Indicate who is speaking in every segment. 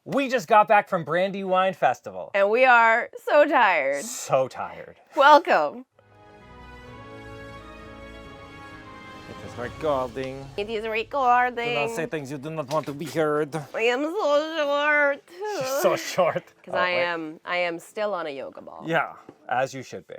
Speaker 1: We just got back from Brandywine Festival.
Speaker 2: And we are so tired.
Speaker 1: So tired.
Speaker 2: Welcome.
Speaker 1: It is recording.
Speaker 2: It is recording.
Speaker 1: Do not say things you do not want to be heard.
Speaker 2: I am so short.
Speaker 1: You're so short.
Speaker 2: Because I am still on a yoga ball.
Speaker 1: Yeah, as you should be.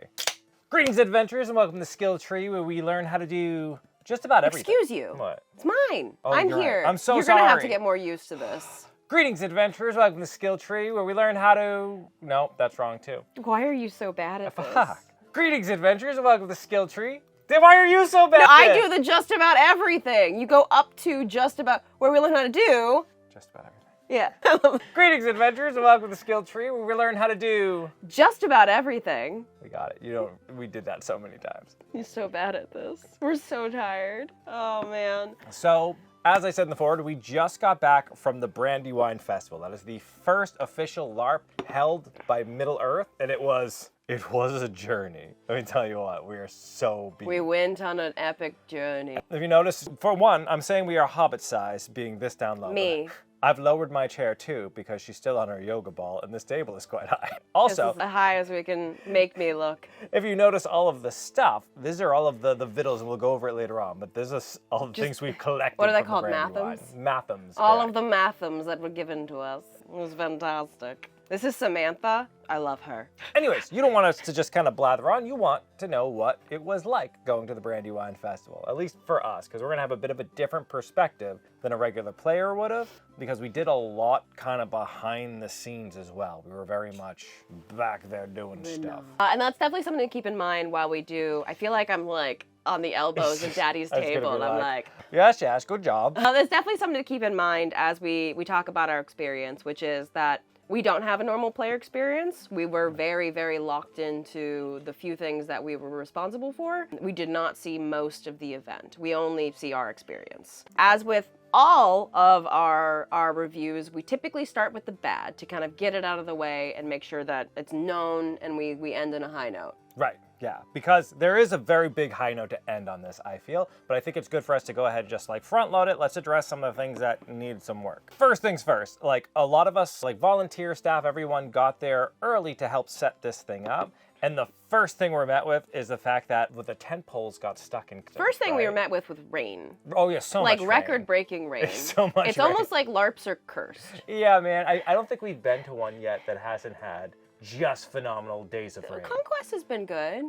Speaker 1: Greetings, adventurers, and welcome to Skill Tree, where we learn how to do just about everything.
Speaker 2: Excuse you.
Speaker 1: What?
Speaker 2: It's mine.
Speaker 1: Oh,
Speaker 2: I'm
Speaker 1: you're
Speaker 2: here.
Speaker 1: right. I'm so
Speaker 2: You're
Speaker 1: sorry.
Speaker 2: gonna have to get more used to this.
Speaker 1: Greetings, adventurers, welcome to Skill Tree, where we learn how to... No, that's wrong, too.
Speaker 2: Why are you so bad at this?
Speaker 1: Fuck. Greetings, adventurers, and welcome to Skill Tree. Then why are you so bad at
Speaker 2: I
Speaker 1: this?
Speaker 2: do the just about everything. You go up to just about where we learn how to do.
Speaker 1: Just about everything.
Speaker 2: Yeah.
Speaker 1: Greetings, adventurers, and welcome to Skill Tree, where we learn how to do...
Speaker 2: Just about everything.
Speaker 1: We got it. We did that so many times.
Speaker 2: You're so bad at this. We're so tired. Oh, man.
Speaker 1: So, as I said in the forward, we just got back from the Brandywine Festival. That is the first official LARP held by Middle-earth, and it was a journey. Let me tell you what, we are so beat.
Speaker 2: We went on an epic journey.
Speaker 1: If you notice, for one, I'm saying we are Hobbit size, being this down low.
Speaker 2: Me.
Speaker 1: I've lowered my chair too, because she's still on her yoga ball, and this table is quite high. Also,
Speaker 2: This is as high as we can make me look.
Speaker 1: if you notice all of the stuff, these are all of the vittles, and we'll go over it later on, but this is all the things we've collected.
Speaker 2: What are they
Speaker 1: from
Speaker 2: called,
Speaker 1: the Brandywine.
Speaker 2: mathams?
Speaker 1: Mathams.
Speaker 2: All
Speaker 1: correct.
Speaker 2: of the mathams that were given to us. It was fantastic. This is Samantha. I love her.
Speaker 1: Anyways, you don't want us to just kind of blather on. You want to know what it was like going to the Brandywine Festival, at least for us, because we're going to have a bit of a different perspective than a regular player would have, because we did a lot kind of behind the scenes as well. We were very much back there doing stuff.
Speaker 2: And that's definitely something to keep in mind while we do. I feel like I'm like on the elbows of Daddy's
Speaker 1: I was gonna
Speaker 2: table,
Speaker 1: be
Speaker 2: and I'm like,
Speaker 1: Yes, good job.
Speaker 2: there's definitely something to keep in mind as we talk about our experience, which is that we don't have a normal player experience. We were very, very locked into the few things that we were responsible for. We did not see most of the event. We only see our experience. As with all of our reviews, we typically start with the bad to kind of get it out of the way and make sure that it's known and we end on a high note.
Speaker 1: Right, yeah, because there is a very big high note to end on this, I feel, but I think it's good for us to go ahead and just like front load it. Let's address some of the things that need some work. First things first, like a lot of us, like volunteer staff, everyone got there early to help set this thing up. And the first thing we're met with is the fact that the tent poles got stuck in.
Speaker 2: First thing we were
Speaker 1: right?
Speaker 2: met with rain.
Speaker 1: Oh yeah, so much
Speaker 2: Like record-breaking rain.
Speaker 1: So much
Speaker 2: It's
Speaker 1: rain.
Speaker 2: almost like LARPs are cursed.
Speaker 1: Yeah, man, I don't think we've been to one yet that hasn't had just phenomenal days of rain.
Speaker 2: Conquest has been good.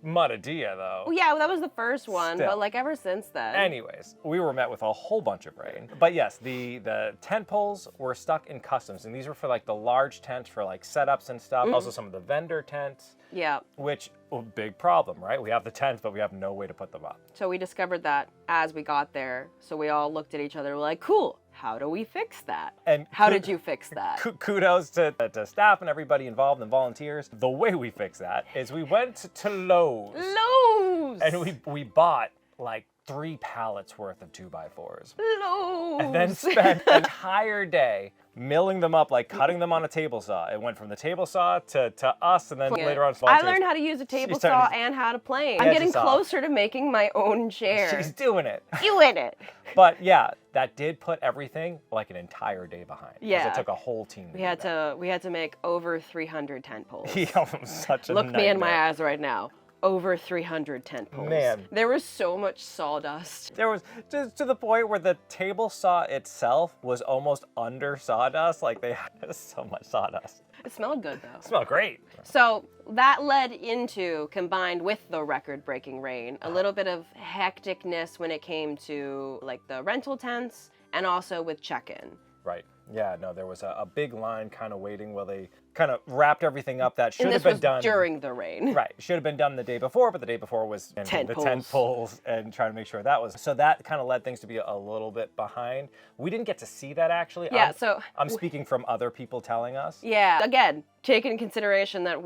Speaker 1: Mudadilla, though.
Speaker 2: Well, yeah, that was the first one,
Speaker 1: Still.
Speaker 2: but like ever since then.
Speaker 1: Anyways, we were met with a whole bunch of rain. But yes, the tent poles were stuck in customs, and these were for like the large tents for like setups and stuff. Also some of the vendor tents.
Speaker 2: Yeah.
Speaker 1: Which, big problem, right? We have the tents, but we have no way to put them up.
Speaker 2: So we discovered that as we got there. So we all looked at each other, we're like, cool, how do we fix that?
Speaker 1: And
Speaker 2: how did you fix that?
Speaker 1: Kudos to staff and everybody involved and volunteers. The way we fix that is we went to Lowe's.
Speaker 2: Lowe's!
Speaker 1: And we bought like 3 pallets worth of 2x4s.
Speaker 2: Lowe's!
Speaker 1: And then spent an entire day milling them up, like cutting them on a table saw. It went from the table saw to us, and then later on.
Speaker 2: I learned how to use a table saw and how to plane. I'm getting closer to making my own chair.
Speaker 1: She's doing it.
Speaker 2: Doing it.
Speaker 1: But yeah, that did put everything like an entire day behind.
Speaker 2: Yeah.
Speaker 1: It took a whole team.
Speaker 2: We had to make over 300 tent poles.
Speaker 1: Yeah, it was such a
Speaker 2: Look
Speaker 1: nightmare.
Speaker 2: me in my eyes right now. Over 300 tent poles.
Speaker 1: Man.
Speaker 2: There was so much sawdust.
Speaker 1: There was just to the point where the table saw itself was almost under sawdust. Like they had so much sawdust.
Speaker 2: It smelled good though.
Speaker 1: It smelled great.
Speaker 2: So that led into, combined with the record-breaking rain, a little bit of hecticness when it came to like the rental tents and also with check-in.
Speaker 1: Right. Yeah, no, there was a big line kind of waiting while they kind of wrapped everything up that should have been done.
Speaker 2: During the rain.
Speaker 1: Right. Should have been done the day before, but the day before was
Speaker 2: tent
Speaker 1: poles and trying to make sure that was. So that kind of led things to be a little bit behind. We didn't get to see that actually.
Speaker 2: Yeah,
Speaker 1: I'm speaking from other people telling us.
Speaker 2: Yeah. Again, take into consideration that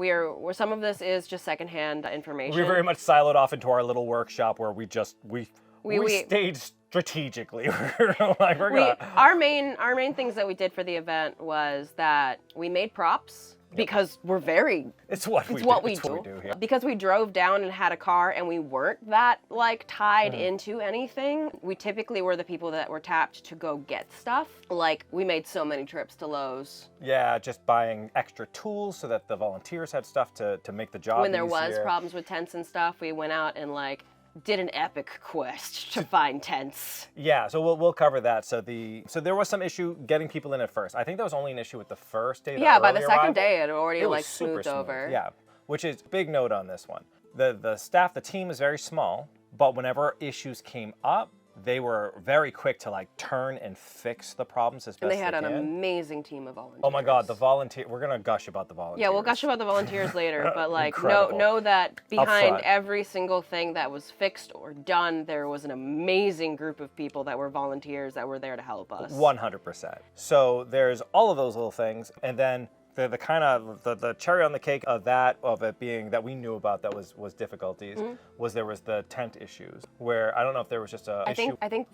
Speaker 2: some of this is just secondhand information.
Speaker 1: We're very much siloed off into our little workshop where we stayed strategically.
Speaker 2: Our main things that we did for the event was that we made props. because we're very
Speaker 1: It's what we
Speaker 2: it's
Speaker 1: do.
Speaker 2: what we
Speaker 1: It's
Speaker 2: do.
Speaker 1: what we do, yeah.
Speaker 2: Because we drove down and had a car and we weren't that like tied into anything. We typically were the people that were tapped to go get stuff. Like we made so many trips to Lowe's.
Speaker 1: Yeah, just buying extra tools so that the volunteers had stuff to make the job
Speaker 2: When there
Speaker 1: easier.
Speaker 2: was problems with tents and stuff, we went out and like did an epic quest to find tents.
Speaker 1: Yeah, so we'll cover that. So there was some issue getting people in at first. I think there was only an issue with the first day.
Speaker 2: Yeah, by the
Speaker 1: early
Speaker 2: second
Speaker 1: arrival.
Speaker 2: day it already
Speaker 1: It was
Speaker 2: like
Speaker 1: super
Speaker 2: smoothed
Speaker 1: smooth.
Speaker 2: over.
Speaker 1: Yeah, which is big note on this one. The staff, the team is very small, but whenever issues came up, they were very quick to like turn and fix the problems as best
Speaker 2: And they had an
Speaker 1: can.
Speaker 2: amazing team of volunteers.
Speaker 1: Oh my God, the volunteer! We're gonna gush about the volunteers.
Speaker 2: Yeah, we'll gush about the volunteers later, but like
Speaker 1: Incredible.
Speaker 2: know that behind
Speaker 1: front.
Speaker 2: every single thing that was fixed or done, there was an amazing group of people that were volunteers that were there to help us.
Speaker 1: 100%. So there's all of those little things, and then the kind of the cherry on the cake of it being that we knew about that was difficulties was there was the tent issues where I don't know if there was just a issue.
Speaker 2: I think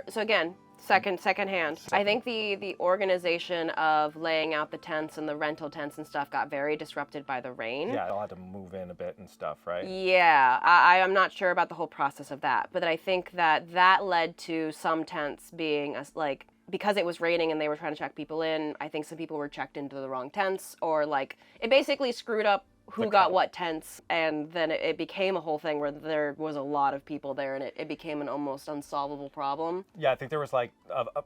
Speaker 2: so again, second hand. I think the organization of laying out the tents and the rental tents and stuff got very disrupted by the rain.
Speaker 1: Yeah, they'll have to move in a bit and stuff, right?
Speaker 2: Yeah, I'm not sure about the whole process of that, but I think that led to some tents being like, because it was raining and they were trying to check people in, I think some people were checked into the wrong tents, or like it basically screwed up who got what tents, and then it became a whole thing where there was a lot of people there and it became an almost unsolvable problem.
Speaker 1: Yeah, I think there was like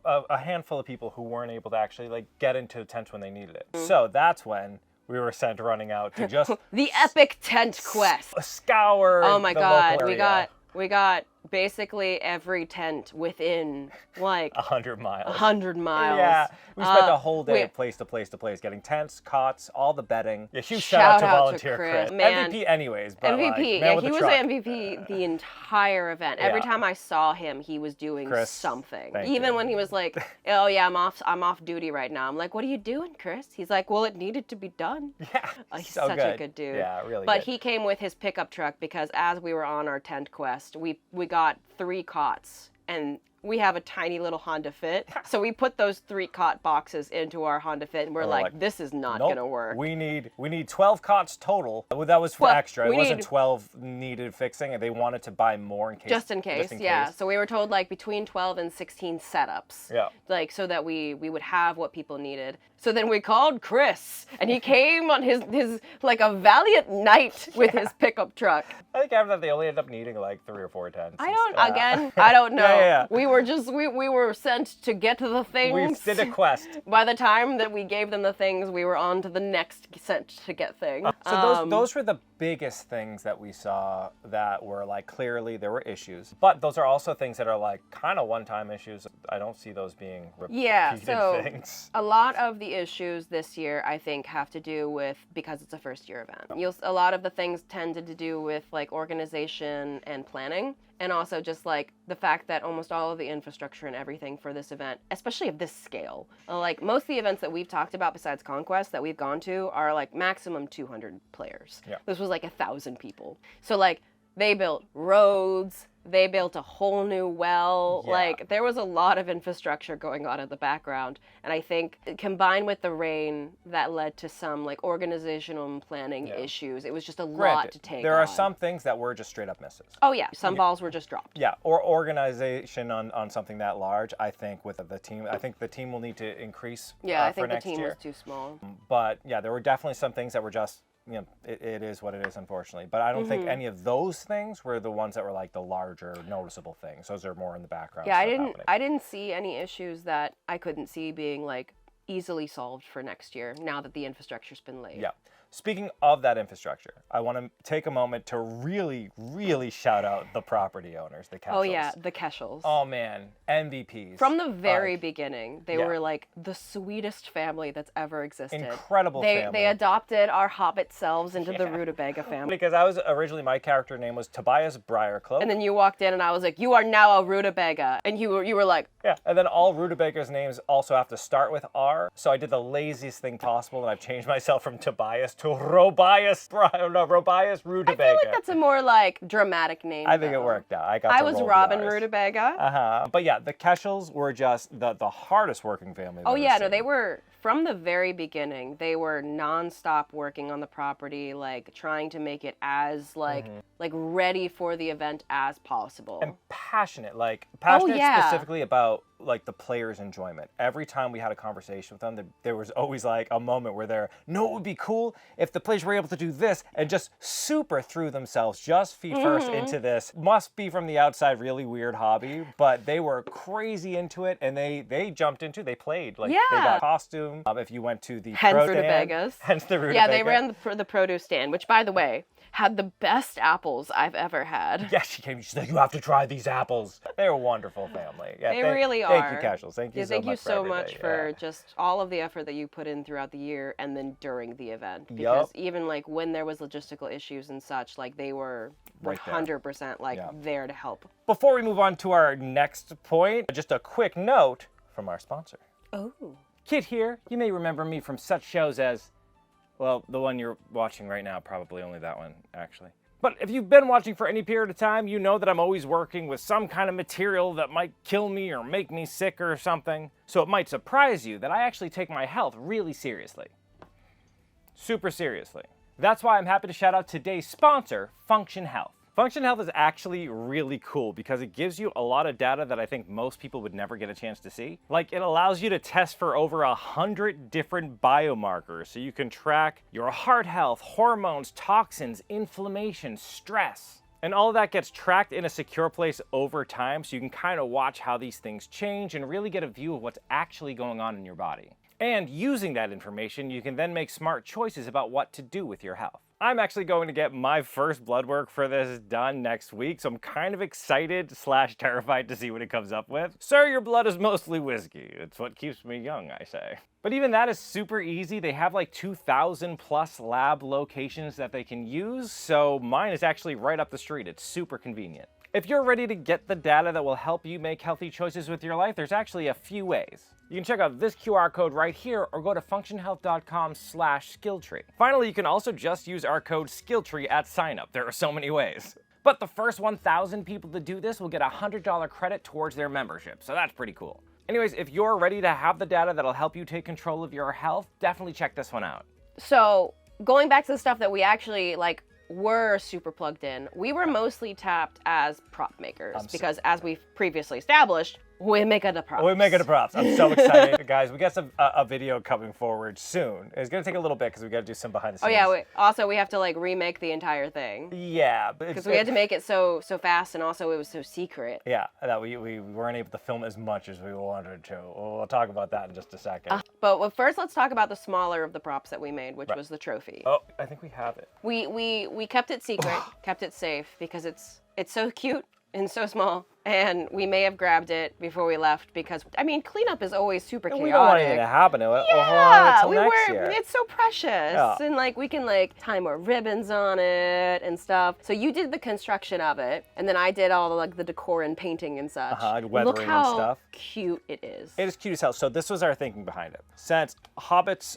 Speaker 1: a handful of people who weren't able to actually like get into the tent when they needed it. So that's when we were sent running out to just
Speaker 2: The epic tent quest.
Speaker 1: scour.
Speaker 2: Oh my
Speaker 1: the
Speaker 2: God,
Speaker 1: local area.
Speaker 2: we got basically every tent within like
Speaker 1: 100 miles.
Speaker 2: 100 miles.
Speaker 1: Yeah, we spent a whole day
Speaker 2: we-
Speaker 1: place to place, getting tents, cots, all the bedding. Yeah, huge
Speaker 2: Shout
Speaker 1: shout out to
Speaker 2: out to
Speaker 1: volunteer
Speaker 2: Chris.
Speaker 1: Chris.
Speaker 2: Man.
Speaker 1: MVP anyways, but
Speaker 2: MVP,
Speaker 1: like, man
Speaker 2: yeah,
Speaker 1: with
Speaker 2: he
Speaker 1: the
Speaker 2: was
Speaker 1: truck.
Speaker 2: MVP the entire event. Every
Speaker 1: Yeah.
Speaker 2: time I saw him, he was doing
Speaker 1: Chris,
Speaker 2: something.
Speaker 1: thank
Speaker 2: Even
Speaker 1: you.
Speaker 2: when he was like, "Oh yeah, I'm off duty right now." I'm like, "What are you doing, Chris?" He's like, "Well, it needed to be done."
Speaker 1: Yeah,
Speaker 2: He's
Speaker 1: so
Speaker 2: such a good dude.
Speaker 1: Yeah, really
Speaker 2: But
Speaker 1: good.
Speaker 2: he came with his pickup truck because as we were on our tent quest, we got 3 cots and we have a tiny little Honda Fit. So we put those 3 cot boxes into our Honda Fit and we're like, this is not
Speaker 1: nope,
Speaker 2: gonna work.
Speaker 1: We need 12 cots total. That was for
Speaker 2: Well,
Speaker 1: extra. It
Speaker 2: we
Speaker 1: wasn't
Speaker 2: need-
Speaker 1: 12 needed fixing, and they wanted to buy more in case.
Speaker 2: Just in case, yeah. So we were told like between 12 and 16 setups.
Speaker 1: Yeah.
Speaker 2: Like so that we would have what people needed. So then we called Chris and he came on his like a valiant knight with his pickup truck.
Speaker 1: I think after that they only ended up needing like 3 or 4 tents.
Speaker 2: I don't know.
Speaker 1: Yeah.
Speaker 2: We were just we were sent to get to the things.
Speaker 1: We did a quest.
Speaker 2: By the time that we gave them the things, we were on to the next sent to get thing.
Speaker 1: So those were the biggest things that we saw that were like clearly there were issues. But those are also things that are like kind of one-time issues. I don't see those being repeated
Speaker 2: Yeah, so
Speaker 1: things.
Speaker 2: a lot of the issues this year, I think, have to do with, because it's a first-year event. A lot of the things tended to do with like organization and planning, and also just like the fact that almost all of the infrastructure and everything for this event, especially of this scale, like most of the events that we've talked about besides Conquest that we've gone to are like maximum 200 players.
Speaker 1: Yeah.
Speaker 2: This was like 1,000 people. So like they built roads, they built a whole new well.
Speaker 1: Yeah.
Speaker 2: Like there was a lot of infrastructure going on in the background. And I think combined with the rain, that led to some like organizational and planning issues. It was just a lot to take
Speaker 1: There are
Speaker 2: on.
Speaker 1: some things that were just straight up misses.
Speaker 2: Oh yeah, some balls were just dropped.
Speaker 1: Yeah, or organization on something that large. I think with the team, I think the team will need to increase.
Speaker 2: Yeah, I
Speaker 1: for
Speaker 2: think the
Speaker 1: next
Speaker 2: team
Speaker 1: year.
Speaker 2: was too small.
Speaker 1: But yeah, there were definitely some things that were just, it is what it is, unfortunately. But I don't think
Speaker 2: Mm-hmm.
Speaker 1: any of those things were the ones that were like the larger noticeable things. Those are more in the background.
Speaker 2: Yeah,
Speaker 1: stuff
Speaker 2: I didn't see any issues that I couldn't see being like easily solved for next year now that the infrastructure's been laid.
Speaker 1: Yeah. Speaking of that infrastructure, I want to take a moment to really, really shout out the property owners, the Keshels.
Speaker 2: Oh yeah, the Keshels.
Speaker 1: Oh man, MVPs.
Speaker 2: From the very beginning, they
Speaker 1: yeah.
Speaker 2: were like the sweetest family that's ever existed.
Speaker 1: Incredible family.
Speaker 2: They adopted our Hobbit selves into the Rutabaga family.
Speaker 1: Because I was originally, my character name was Tobias Briarcloak.
Speaker 2: And then you walked in and I was like, you are now a Rutabaga. And you were like,
Speaker 1: yeah, and then all Rutabagas names also have to start with R. So I did the laziest thing possible, and I've changed myself from Tobias to Robias Rutabaga.
Speaker 2: I feel like that's a more like dramatic name.
Speaker 1: I think
Speaker 2: though.
Speaker 1: it worked out. I
Speaker 2: was
Speaker 1: roll the
Speaker 2: Robin
Speaker 1: Rs.
Speaker 2: Rutabaga.
Speaker 1: But yeah, the Keshels were just the hardest working family. I've
Speaker 2: Oh
Speaker 1: ever
Speaker 2: yeah, no,
Speaker 1: seen.
Speaker 2: they were from the very beginning, they were nonstop working on the property, like trying to make it as like ready for the event as possible.
Speaker 1: And passionate
Speaker 2: yeah.
Speaker 1: specifically about like the players' enjoyment. Every time we had a conversation with them, there was always like a moment where they're, no, it would be cool if the players were able to do this, and just super threw themselves just feet first into this. Must be from the outside really weird hobby, but they were crazy into it, and they jumped into, they played. Like they got costume. If you went to the
Speaker 2: hence
Speaker 1: rutabagas. Hence the rutabaga.
Speaker 2: Yeah, they ran the produce stand, which by the way, had the best apples I've ever had.
Speaker 1: Yeah, she came, she's like, you have to try these apples. They're a wonderful family. Yeah,
Speaker 2: they really are.
Speaker 1: Thank you, Casuals. Thank you so much.
Speaker 2: Thank you so much for just all of the effort that you put in throughout the year and then during the event. Because even like when there was logistical issues and such, like they were 100% like there to help.
Speaker 1: Before we move on to our next point, just a quick note from our sponsor.
Speaker 2: Oh.
Speaker 1: Kit here. You may remember me from such shows as, well, the one you're watching right now, probably only that one, actually. But if you've been watching for any period of time, you know that I'm always working with some kind of material that might kill me or make me sick or something. So it might surprise you that I actually take my health really seriously. Super seriously. That's why I'm happy to shout out today's sponsor, Function Health. Function Health is actually really cool because it gives you a lot of data that I think most people would never get a chance to see. Like, it allows you to test for over 100 different biomarkers, so you can track your heart health, hormones, toxins, inflammation, stress. And all of that gets tracked in a secure place over time, so you can kind of watch how these things change and really get a view of what's actually going on in your body. And using that information, you can then make smart choices about what to do with your health. I'm actually going to get my first blood work for this done next week, so I'm kind of excited / terrified to see what it comes up with. Sir, your blood is mostly whiskey. It's what keeps me young, I say. But even that is super easy. They have like 2,000 plus lab locations that they can use, so mine is actually right up the street. It's super convenient. If you're ready to get the data that will help you make healthy choices with your life, there's actually a few ways. You can check out this QR code right here or go to functionhealth.com/skilltree. Finally, you can also just use our code SKILLTREE at signup. There are so many ways. But the first 1,000 people to do this will get a $100 credit towards their membership, so that's pretty cool. Anyways, if you're ready to have the data that'll help you take control of your health, definitely check this one out.
Speaker 2: So, going back to the stuff that we actually were super plugged in, we were mostly tapped as prop makers because as we've previously established, we make it a props.
Speaker 1: We make it a props. I'm so excited. Guys, we got a video coming forward soon. It's going to take a little bit because we got to do some behind the scenes.
Speaker 2: Oh yeah, we have to remake the entire thing.
Speaker 1: Yeah.
Speaker 2: Because we had to make it so fast, and also it was so secret.
Speaker 1: Yeah, that we weren't able to film as much as we wanted to. We'll talk about that in just a second.
Speaker 2: But first, let's talk about the smaller of the props that we made, which was the trophy.
Speaker 1: Oh, I think we have it.
Speaker 2: We kept it secret, kept it safe, because it's so cute and so small. And we may have grabbed it before we left because, I mean, cleanup is always super chaotic.
Speaker 1: We don't want anything to happen to it.
Speaker 2: Yeah,
Speaker 1: next year.
Speaker 2: It's so precious. Yeah. And we can tie more ribbons on it and stuff. So you did the construction of it, and then I did all the decor and painting and such.
Speaker 1: Weathering
Speaker 2: Look how
Speaker 1: and stuff.
Speaker 2: Cute it is.
Speaker 1: It is cute as hell. So this was our thinking behind it. Since Hobbits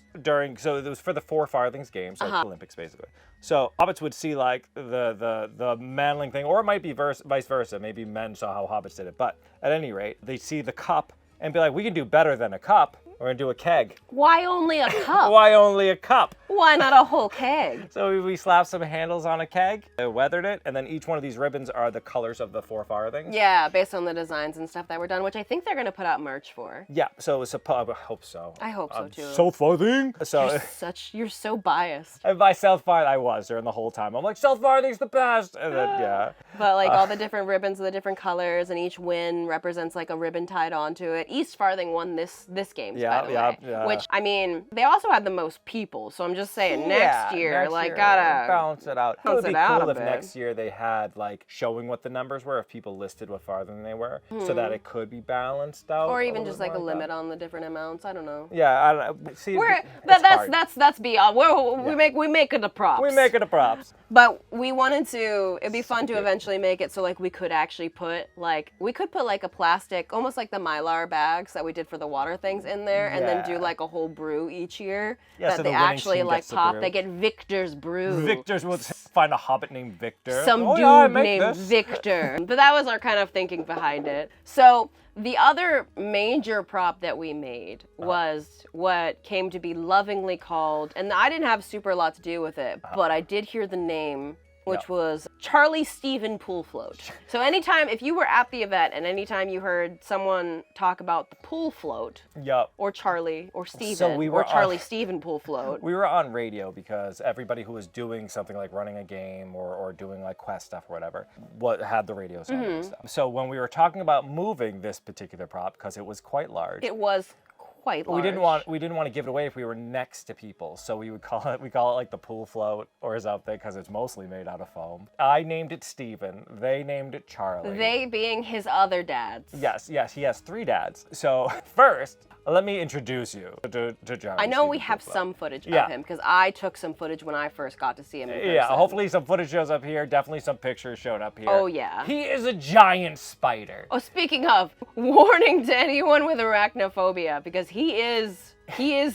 Speaker 1: so it was for the 4 Farthings games, so Olympics basically. So Hobbits would see the manling thing, or it might be vice versa. Maybe men saw how Hobbits did it. But at any rate, they see the cup and be like, we can do better than a cup. We're going to do a keg.
Speaker 2: Why only a cup?
Speaker 1: Why only a cup?
Speaker 2: Why not a whole keg?
Speaker 1: So we slapped some handles on a keg, weathered it, and then each one of these ribbons are the colors of the 4 Farthings.
Speaker 2: Yeah, based on the designs and stuff that were done, which I think they're going to put out merch for.
Speaker 1: Yeah, so it was I hope so.
Speaker 2: I hope so too.
Speaker 1: South Farthing. So
Speaker 2: you're so biased.
Speaker 1: And by South Farthing, I was during the whole time. I'm like, South Farthing's the best, and then yeah.
Speaker 2: But all the different ribbons of the different colors, and each win represents a ribbon tied onto it. East Farthing won this game, by the way.
Speaker 1: Yeah.
Speaker 2: Which, I mean, they also had the most people, so I'm just saying next year, gotta
Speaker 1: balance it out. It would be
Speaker 2: cool
Speaker 1: cool if next year they had showing what the numbers were, if people listed what farthing they were, so that it could be balanced out.
Speaker 2: Or even just a limit on the different amounts. I don't know.
Speaker 1: Yeah, I don't know. See,
Speaker 2: that's beyond. We make it a props.
Speaker 1: We make it a props.
Speaker 2: But we wanted to. It'd be fun to eventually make it so we could actually put a plastic, almost like the Mylar bags that we did for the water things in there. there and then do
Speaker 1: Yeah.
Speaker 2: like a whole brew each year
Speaker 1: Yeah,
Speaker 2: that
Speaker 1: so
Speaker 2: they
Speaker 1: the winning
Speaker 2: actually
Speaker 1: team
Speaker 2: like
Speaker 1: gets the
Speaker 2: pop.
Speaker 1: brew.
Speaker 2: They get Victor's brew.
Speaker 1: Victor's will find a Hobbit named Victor.
Speaker 2: Some
Speaker 1: Oh, yeah, I
Speaker 2: dude
Speaker 1: make
Speaker 2: named
Speaker 1: this.
Speaker 2: Victor. But that was our kind of thinking behind it. So the other major prop that we made was what came to be lovingly called, and I didn't have super a lot to do with it, but I did hear the name, which was Charlie Stephen Pool Float. So anytime, if you were at the event and anytime you heard someone talk about the pool float,
Speaker 1: Yup.
Speaker 2: or Charlie, or Stephen,
Speaker 1: we were
Speaker 2: or Charlie Stephen Pool Float.
Speaker 1: We were on radio because everybody who was doing something like running a game or doing like quest stuff or whatever, had the radios on and stuff. So when we were talking about moving this particular prop, because it was quite large,
Speaker 2: It was quite large.
Speaker 1: we didn't want to give it away if we were next to people, so we call it like the pool float or something because it's mostly made out of foam. I named it Steven. They named it Charlie.
Speaker 2: They being his other dads.
Speaker 1: Yes, he has 3 dads. So first, let me introduce you to Charlie.
Speaker 2: I know
Speaker 1: Stephen
Speaker 2: we have
Speaker 1: Pool Float.
Speaker 2: some footage
Speaker 1: Yeah.
Speaker 2: of him because I took some footage when I first got to see him in person.
Speaker 1: Yeah, hopefully some footage shows up here. Definitely some pictures showed up here.
Speaker 2: Oh, yeah.
Speaker 1: He is a giant spider.
Speaker 2: Oh, speaking of, warning to anyone with arachnophobia because he is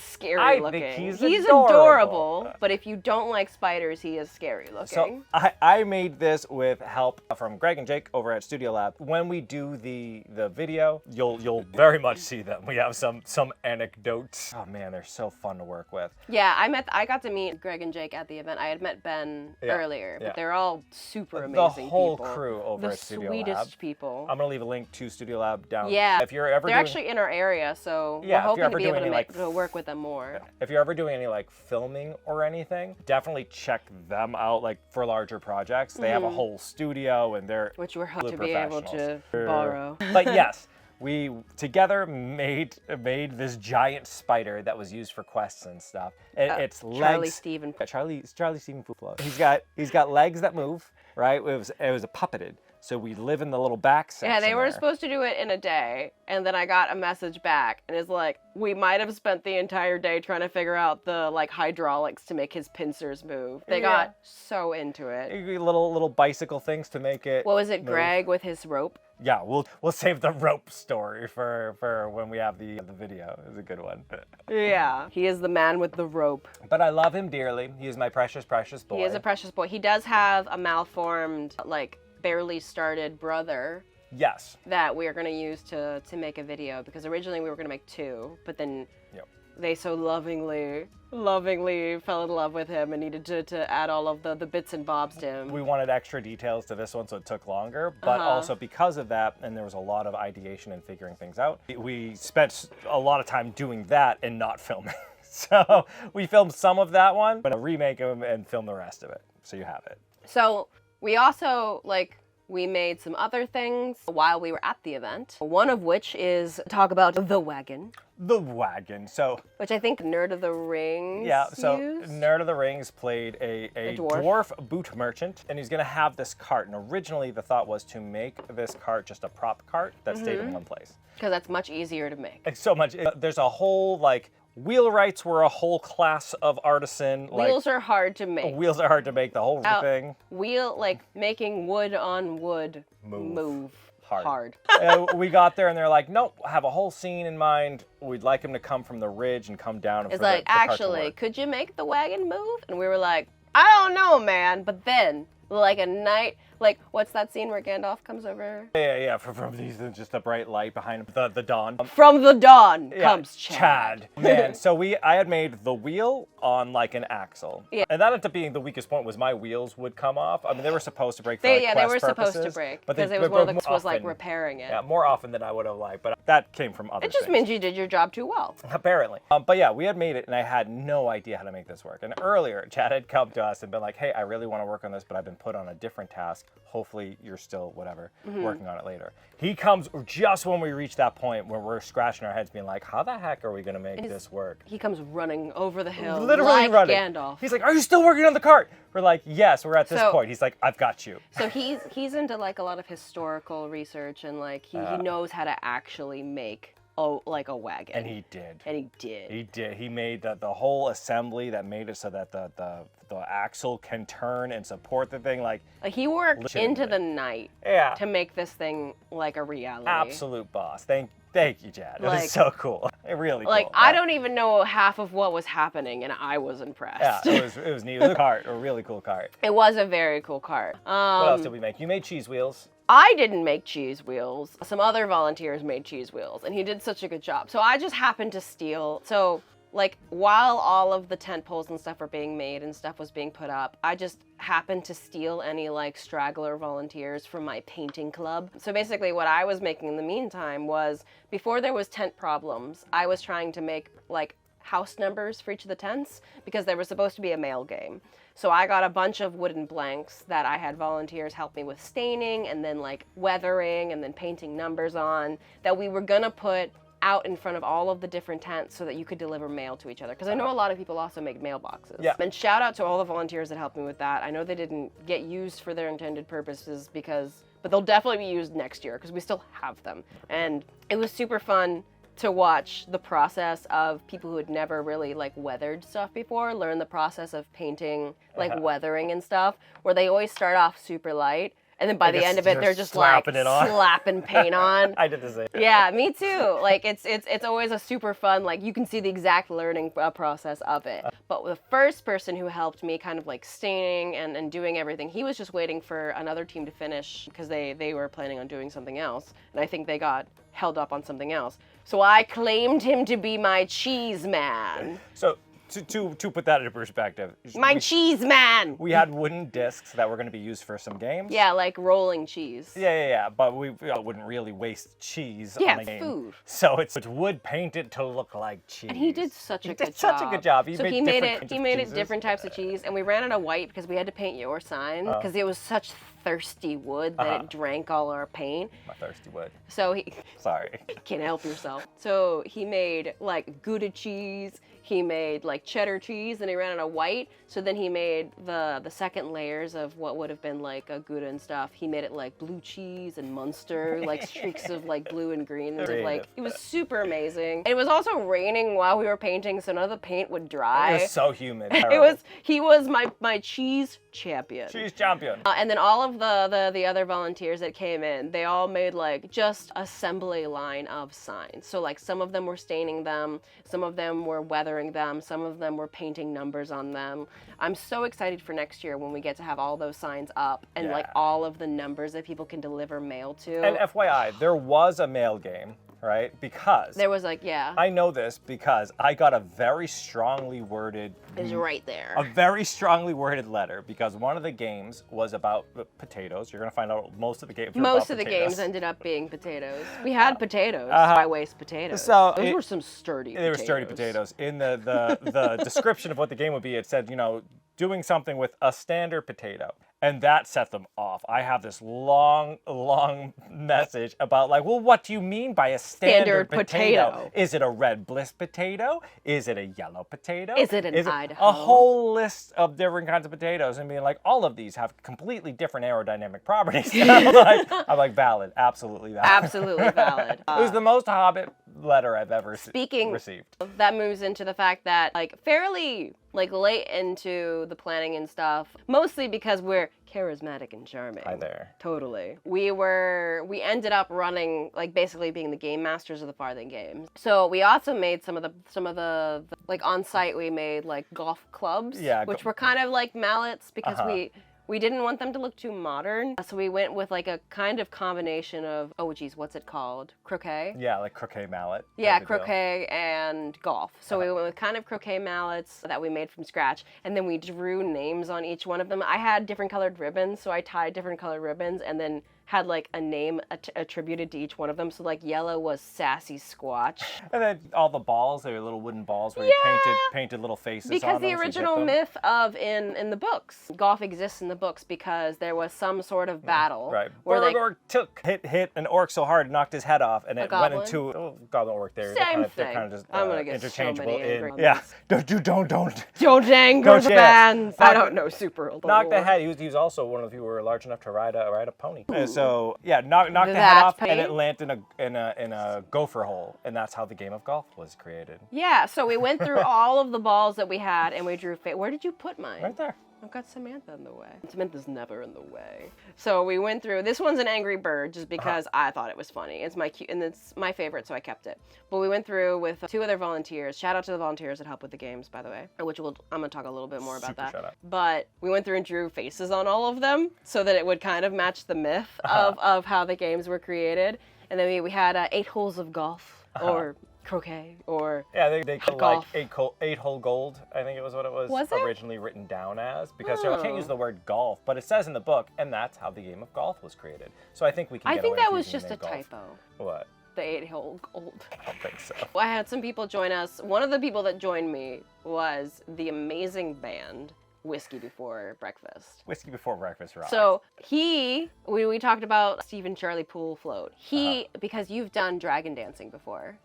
Speaker 2: scary
Speaker 1: I
Speaker 2: looking.
Speaker 1: think he's
Speaker 2: adorable, but if you don't like spiders, he is scary looking.
Speaker 1: So I made this with help from Greg and Jake over at Studio Lab. When we do the video, you'll very much see them. We have some anecdotes. Oh man, they're so fun to work with.
Speaker 2: Yeah, I got to meet Greg and Jake at the event. I had met Ben earlier, but they're all super amazing
Speaker 1: The
Speaker 2: people.
Speaker 1: whole crew over
Speaker 2: the
Speaker 1: at Studio
Speaker 2: sweetest
Speaker 1: Lab.
Speaker 2: people.
Speaker 1: I'm gonna leave a link to Studio Lab down.
Speaker 2: Yeah,
Speaker 1: If you're ever
Speaker 2: they're
Speaker 1: doing,
Speaker 2: actually in our area, so
Speaker 1: Yeah,
Speaker 2: we're
Speaker 1: if you're
Speaker 2: hoping to
Speaker 1: ever
Speaker 2: be able
Speaker 1: doing
Speaker 2: to work with them more.
Speaker 1: if you're ever doing any like filming or anything, definitely check them out. Like for larger projects, they have a whole studio and they're
Speaker 2: Which we're hoping to
Speaker 1: absolute
Speaker 2: be able to
Speaker 1: professionals.
Speaker 2: borrow.
Speaker 1: But yes, we together made this giant spider that was used for quests and stuff. It's legs.
Speaker 2: Charlie Stephen.
Speaker 1: Yeah, Charlie Stephen Pool Float. He's got legs that move. Right? It was a puppeted. So we live in the little back section.
Speaker 2: Yeah, they were
Speaker 1: there.
Speaker 2: supposed to do it in a day, and then I got a message back, and it's like, we might have spent the entire day trying to figure out the like hydraulics to make his pincers move. They got so into it.
Speaker 1: Little bicycle things to make it.
Speaker 2: What was it,
Speaker 1: move.
Speaker 2: Greg with his rope?
Speaker 1: Yeah, we'll save the rope story for when we have the video. It's a good one.
Speaker 2: Yeah, he is the man with the rope.
Speaker 1: But I love him dearly. He is my precious boy.
Speaker 2: He is a precious boy. He does have a malformed, like, barely started brother
Speaker 1: Yes.
Speaker 2: that we are going to use to make a video, because originally we were going to make 2, but then they so lovingly fell in love with him and needed to add all of the bits and bobs to him.
Speaker 1: We wanted extra details to this one, so it took longer. But also because of that, and there was a lot of ideation and figuring things out, we spent a lot of time doing that and not filming. So we filmed some of that one, but remake them and film the rest of it. So you have it.
Speaker 2: So we also, we made some other things while we were at the event. One of which is talk about the wagon.
Speaker 1: The wagon. So
Speaker 2: Which I think Nerd of the Rings used.
Speaker 1: Nerd of the Rings played a
Speaker 2: dwarf.
Speaker 1: boot merchant, and he's going to have this cart. And originally the thought was to make this cart just a prop cart that stayed in one place.
Speaker 2: Because that's much easier to make.
Speaker 1: Like so much. There's a whole wheelwrights were a whole class of artisan.
Speaker 2: Wheels are hard to make.
Speaker 1: Wheels are hard to make. The whole thing.
Speaker 2: Making wood on wood move hard.
Speaker 1: We got there and they're like, nope, have a whole scene in mind. We'd like him to come from the ridge and come down. And
Speaker 2: it's
Speaker 1: for
Speaker 2: like,
Speaker 1: the cart to
Speaker 2: actually,
Speaker 1: work.
Speaker 2: could you make the wagon move? And we were like, I don't know, man. But then, a night, what's that scene where Gandalf comes over?
Speaker 1: Yeah. From these, just a bright light behind him. The dawn.
Speaker 2: From the dawn comes Chad.
Speaker 1: Man, so I had made the wheel on an axle.
Speaker 2: Yeah.
Speaker 1: And that ended up being the weakest point was my wheels would come off. I mean, they were supposed to break for
Speaker 2: They
Speaker 1: quest
Speaker 2: were supposed
Speaker 1: purposes,
Speaker 2: to break.
Speaker 1: but
Speaker 2: Because
Speaker 1: they
Speaker 2: it was
Speaker 1: broke
Speaker 2: one of the
Speaker 1: more
Speaker 2: was like
Speaker 1: often.
Speaker 2: repairing it.
Speaker 1: Yeah, more often than I would have liked, but that came from other
Speaker 2: It just
Speaker 1: things.
Speaker 2: means you did your job too well.
Speaker 1: Apparently. But yeah, we had made it and I had no idea how to make this work. And earlier, Chad had come to us and been like, hey, I really want to work on this, but I've been put on a different task. Hopefully you're still, working on it later. He comes just when we reach that point where we're scratching our heads being like, how the heck are we going to make this work?
Speaker 2: He comes running over the hill
Speaker 1: Literally
Speaker 2: like
Speaker 1: running.
Speaker 2: Gandalf.
Speaker 1: He's like, are you still working on the cart? We're like, yes, we're at this
Speaker 2: So-
Speaker 1: point. He's like, I've got you.
Speaker 2: So he's into a lot of historical research and he knows how to actually make a wagon.
Speaker 1: And he did.
Speaker 2: He did.
Speaker 1: He made the whole assembly that made it so that the axle can turn and support the thing.
Speaker 2: He worked
Speaker 1: legitimately.
Speaker 2: into the night to make this thing a reality.
Speaker 1: Absolute boss. Thank you, Chad. It was
Speaker 2: Like-
Speaker 1: so cool. Really cool.
Speaker 2: Like, I don't even know half of what was happening, and I was impressed.
Speaker 1: Yeah, it was neat. It was a cart, a really cool cart.
Speaker 2: It was a very cool cart.
Speaker 1: What else did we make? You made cheese wheels.
Speaker 2: I didn't make cheese wheels. Some other volunteers made cheese wheels, and he did such a good job. So I just happened to steal. So, like, while all of the tent poles and stuff were being made and stuff was being put up, I just happened to steal any, like, straggler volunteers from my painting club. So basically what I was making in the meantime was, before there was tent problems, I was trying to make, like, house numbers for each of the tents, because there was supposed to be a mail game. So I got a bunch of wooden blanks that I had volunteers help me with staining and then, like, weathering and then painting numbers on, that we were gonna put out in front of all of the different tents so that you could deliver mail to each other. Because I know a lot of people also make mailboxes.
Speaker 1: Yeah.
Speaker 2: And shout out to all the volunteers that helped me with that. I know they didn't get used for their intended purposes but they'll definitely be used next year because we still have them. And it was super fun to watch the process of people who had never really, like, weathered stuff before learn the process of painting, like, weathering and stuff, where they always start off super light. And then by the end of it, they're just like slapping paint on.
Speaker 1: I did the same.
Speaker 2: Yeah, me too. Like, it's always a super fun, like, you can see the exact learning process of it. But the first person who helped me kind of, like, staining and doing everything, he was just waiting for another team to finish because they were planning on doing something else. And I think they got held up on something else. So I claimed him to be my cheese man.
Speaker 1: So to put that into perspective,
Speaker 2: cheese man.
Speaker 1: We had wooden discs that were going to be used for some games.
Speaker 2: Yeah, like rolling cheese.
Speaker 1: Yeah. But we wouldn't really waste cheese on a game.
Speaker 2: Food.
Speaker 1: So it's wood painted to look like cheese.
Speaker 2: And he did such a good job.
Speaker 1: Such a good job.
Speaker 2: He made it different types of cheese, and we ran out of white because we had to paint your sign because it was such thirsty wood that it drank all our paint.
Speaker 1: My thirsty wood.
Speaker 2: So
Speaker 1: Sorry.
Speaker 2: Can't help yourself. So he made, like, Gouda cheese. He made, like, cheddar cheese, and he ran out of white. So then he made the second layers of what would have been, like, a Gouda and stuff. He made it, like, blue cheese and Munster, like, streaks of, like, blue and green. And like, it was super amazing. It was also raining while we were painting, so none of the paint would dry.
Speaker 1: It was so humid.
Speaker 2: He was my cheese champion.
Speaker 1: Cheese champion.
Speaker 2: And then all of the other volunteers that came in, they all made, like, just assembly line of signs. So, like, some of them were staining them, some of them were weathering them, some of them were painting numbers on them. I'm so excited for next year when we get to have all those signs up and like all of the numbers that people can deliver mail to.
Speaker 1: And FYI, there was a mail game, right? Because
Speaker 2: there was
Speaker 1: I know this because I got a very strongly worded.
Speaker 2: It's right there.
Speaker 1: A very strongly worded letter because one of the games was about potatoes. You're gonna find out most of the games.
Speaker 2: Most of the games ended up being potatoes. We had potatoes. I waste potatoes.
Speaker 1: So
Speaker 2: those were some sturdy.
Speaker 1: They were sturdy potatoes. In the description of what the game would be, it said, doing something with a standard potato. And that set them off. I have this long message about, like, well, what do you mean by a standard potato? Is it a red bliss potato? Is it a yellow potato?
Speaker 2: Is it an Idaho?
Speaker 1: A whole list of different kinds of potatoes and being like, all of these have completely different aerodynamic properties. I'm like, valid. Absolutely valid.
Speaker 2: Absolutely valid.
Speaker 1: It was the most Hobbit letter I've ever received.
Speaker 2: That moves into the fact that, like, fairly, like, late into the planning and stuff, mostly because we're charismatic and charming.
Speaker 1: Hi there.
Speaker 2: Totally. We ended up running, like, basically being the game masters of the Farthing games. So we also made some of the like, on site we made, like, golf clubs, which were kind of like mallets because we didn't want them to look too modern. So we went with, like, a kind of combination of, what's it called? Croquet?
Speaker 1: Yeah, like croquet mallet.
Speaker 2: Yeah, croquet and golf. So we went with kind of croquet mallets that we made from scratch, and then we drew names on each one of them. I had different colored ribbons, so I tied different colored ribbons and then had, like, a name attributed to each one of them. So, like, yellow was Sassy Squatch.
Speaker 1: And then all the balls, they were little wooden balls where you painted little faces on them.
Speaker 2: Because the original myth of in the books, golf exists in the books because there was some sort of battle.
Speaker 1: Right. Boromir hit an orc so hard, knocked his head off, and it went into goblin orc there.
Speaker 2: Same
Speaker 1: they're kind of just
Speaker 2: I'm gonna get
Speaker 1: interchangeable.
Speaker 2: so many angry
Speaker 1: Don't
Speaker 2: anger the fans. I don't know super old.
Speaker 1: Knocked the head. He was also one of the people who were large enough to ride a pony. So knocked the head off, and it landed in a gopher hole, and that's how the game of golf was created.
Speaker 2: Yeah, so we went through all of the balls that we had, and we drew. Where did you put mine?
Speaker 1: Right there.
Speaker 2: I've got Samantha in the way. Samantha's never in the way. So we went through, this one's an Angry Bird just because I thought it was funny. It's my favorite, so I kept it. But we went through with 2 other volunteers. Shout out to the volunteers that help with the games, by the way, which I'm going to talk a little bit more about that.
Speaker 1: Shout out.
Speaker 2: But we went through and drew faces on all of them so that it would kind of match the myth of how the games were created. And then we had 8 holes of golf or croquet or
Speaker 1: they call like 8-hole gold, I think it was what it was originally written down as, because you can't use the word golf, but it says in the book, and that's how the game of golf was created. So I think we can get away with
Speaker 2: that was
Speaker 1: using
Speaker 2: just
Speaker 1: the
Speaker 2: a
Speaker 1: golf.
Speaker 2: typo.
Speaker 1: What?
Speaker 2: The 8-hole gold.
Speaker 1: I don't think so.
Speaker 2: I had some people join us. One of the people that joined me was the amazing band Whiskey Before Breakfast.
Speaker 1: Whiskey Before Breakfast rocks.
Speaker 2: So we talked about Steve and Charlie Pool Float. Because you've done dragon dancing before.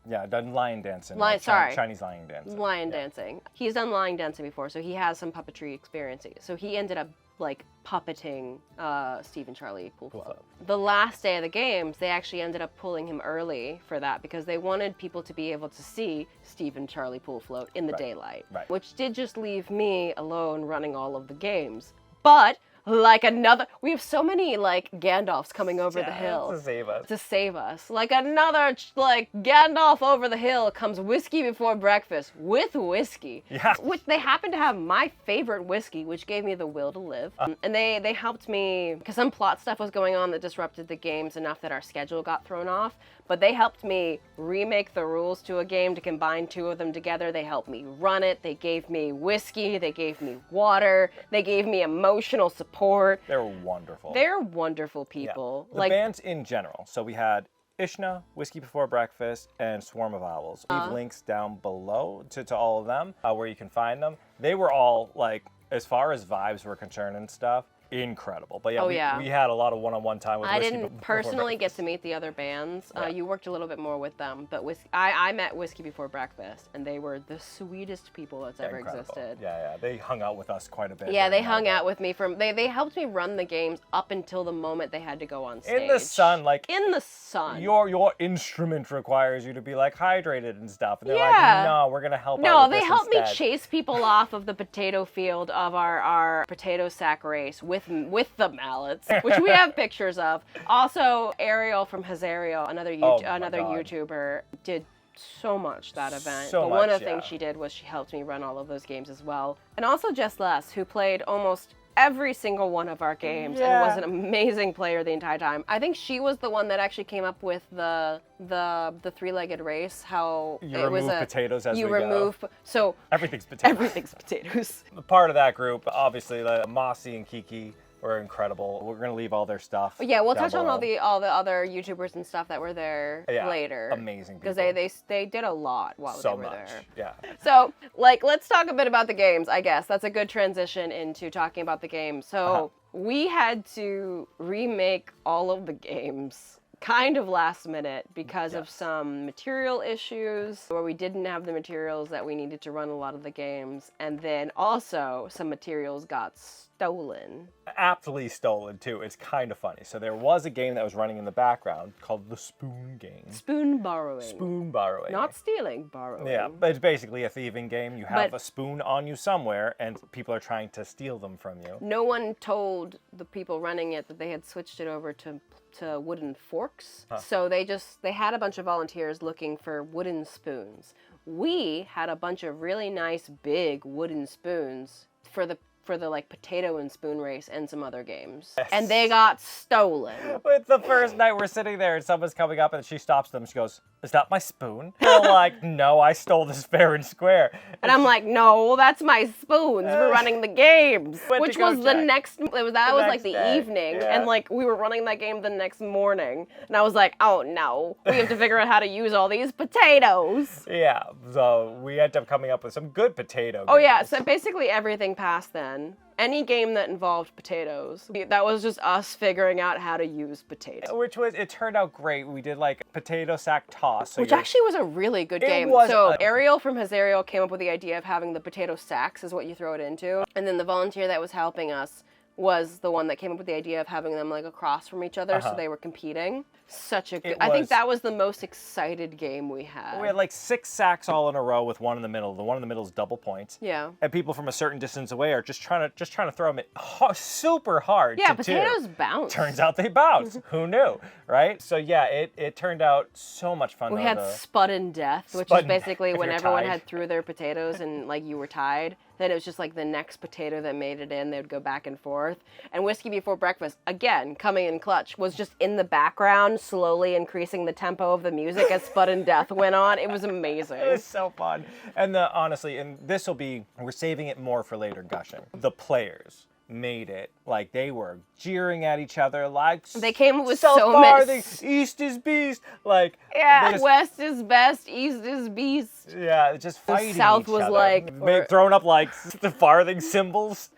Speaker 1: Yeah, done lion dancing. Chinese lion dancing.
Speaker 2: Dancing. He's done lion dancing before, so he has some puppetry experience. So he ended up like puppeting Steve and Charlie Pool Float. The last day of the games, they actually ended up pulling him early for that because they wanted people to be able to see Steve and Charlie Pool Float in the daylight, which did just leave me alone running all of the games. But we have so many like Gandalfs coming over the hill
Speaker 1: to save us.
Speaker 2: Like another Gandalf over the hill comes Whiskey Before Breakfast with whiskey.
Speaker 1: Yeah.
Speaker 2: Which they happen to have my favorite whiskey, which gave me the will to live. And they helped me because some plot stuff was going on that disrupted the games enough that our schedule got thrown off. But they helped me remake the rules to a game to combine 2 of them together. They helped me run it. They gave me whiskey. They gave me water. They gave me emotional support.
Speaker 1: They're wonderful.
Speaker 2: They're wonderful people.
Speaker 1: Yeah. The bands in general. So we had Ishna, Whiskey Before Breakfast, and Swarm of Owls. Leave links down below to all of them where you can find them. They were all, like, as far as vibes were concerned and stuff, incredible. But we had a lot of one-on-one time with Whiskey Before
Speaker 2: didn't personally get to meet the other bands. You worked a little bit more with them, but I met Whiskey Before Breakfast, and they were the sweetest people that's ever existed.
Speaker 1: Yeah, they hung out with us quite a bit.
Speaker 2: Yeah, they hung out with me they helped me run the games up until the moment they had to go on stage.
Speaker 1: In the sun,
Speaker 2: in the sun.
Speaker 1: Your instrument requires you to be like hydrated and stuff. And they're like, no, we're gonna help out with
Speaker 2: No, they
Speaker 1: this
Speaker 2: helped
Speaker 1: instead.
Speaker 2: me chase people off of the potato field of our potato sack race with the mallets, which we have pictures of. Also, Ariel from Hazario, another YouTuber, did so much that event. One of the things she did was she helped me run all of those games as well. And also Jess Les, who played almost every single one of our games and was an amazing player the entire time. I think she was the one that actually came up with the 3-legged race. How
Speaker 1: you remove potatoes as we
Speaker 2: go. So
Speaker 1: everything's potatoes.
Speaker 2: Everything's potatoes.
Speaker 1: Part of that group, obviously, Mossy and Kiki were incredible. We're gonna leave all their stuff.
Speaker 2: Yeah, we'll touch on all the other YouTubers and stuff that were there later.
Speaker 1: Amazing people.
Speaker 2: Because they did a lot while they were there.
Speaker 1: Yeah.
Speaker 2: So, let's talk a bit about the games, I guess. That's a good transition into talking about the games. So, we had to remake all of the games kind of last minute because of some material issues where we didn't have the materials that we needed to run a lot of the games. And then also some materials got stolen.
Speaker 1: Aptly stolen, too. It's kind of funny. So there was a game that was running in the background called the Spoon Game.
Speaker 2: Spoon borrowing.
Speaker 1: Spoon borrowing.
Speaker 2: Not stealing, borrowing.
Speaker 1: Yeah, but it's basically a thieving game. You have a spoon on you somewhere, and people are trying to steal them from you.
Speaker 2: No one told the people running it that they had switched it over to wooden forks. So they had a bunch of volunteers looking for wooden spoons. We had a bunch of really nice big wooden spoons for the like potato and spoon race and some other games. Yes. And they got stolen.
Speaker 1: It's the first night we're sitting there and someone's coming up and she stops them. She goes, "Is that my spoon?" They're like, "No, I stole this fair and square."
Speaker 2: And I'm like, "No, that's my spoons. We're running the games." Which was the next evening. Yeah. And like we were running that game the next morning. And I was like, "Oh no, we have to figure out how to use all these potatoes."
Speaker 1: Yeah. So we ended up coming up with some good potato games.
Speaker 2: Oh yeah, so basically everything past then. Any game that involved potatoes. That was just us figuring out how to use potatoes.
Speaker 1: It turned out great. We did like potato sack toss.
Speaker 2: Which actually was a really good game. Ariel from Hazario came up with the idea of having the potato sacks is what you throw it into. And then the volunteer that was helping us was the one that came up with the idea of having them like across from each other so they were competing. Such a good, I think that was the most excited game we had.
Speaker 1: We had like 6 sacks all in a row with one in the middle. The one in the middle is double points.
Speaker 2: Yeah.
Speaker 1: And people from a certain distance away are just trying to throw them super hard.
Speaker 2: Yeah, potatoes bounce.
Speaker 1: Turns out they bounce. Who knew, right? So yeah, it turned out so much fun.
Speaker 2: We had Spudden Death, which is basically when everyone had threw their potatoes and like you were tied. Then it was just like the next potato that made it in. They would go back and forth. And Whiskey Before Breakfast, again, coming in clutch, was just in the background, slowly increasing the tempo of the music as Spudden Death went on. It was amazing.
Speaker 1: It was so fun. And honestly, and this will be, we're saving it more for later gushing. The players made it like they were jeering at each other like
Speaker 2: they came up with
Speaker 1: so
Speaker 2: many
Speaker 1: east is beast, like
Speaker 2: west is best, east is beast.
Speaker 1: Yeah, just fighting
Speaker 2: south
Speaker 1: each
Speaker 2: was
Speaker 1: other.
Speaker 2: like
Speaker 1: throwing up like the farthing symbols.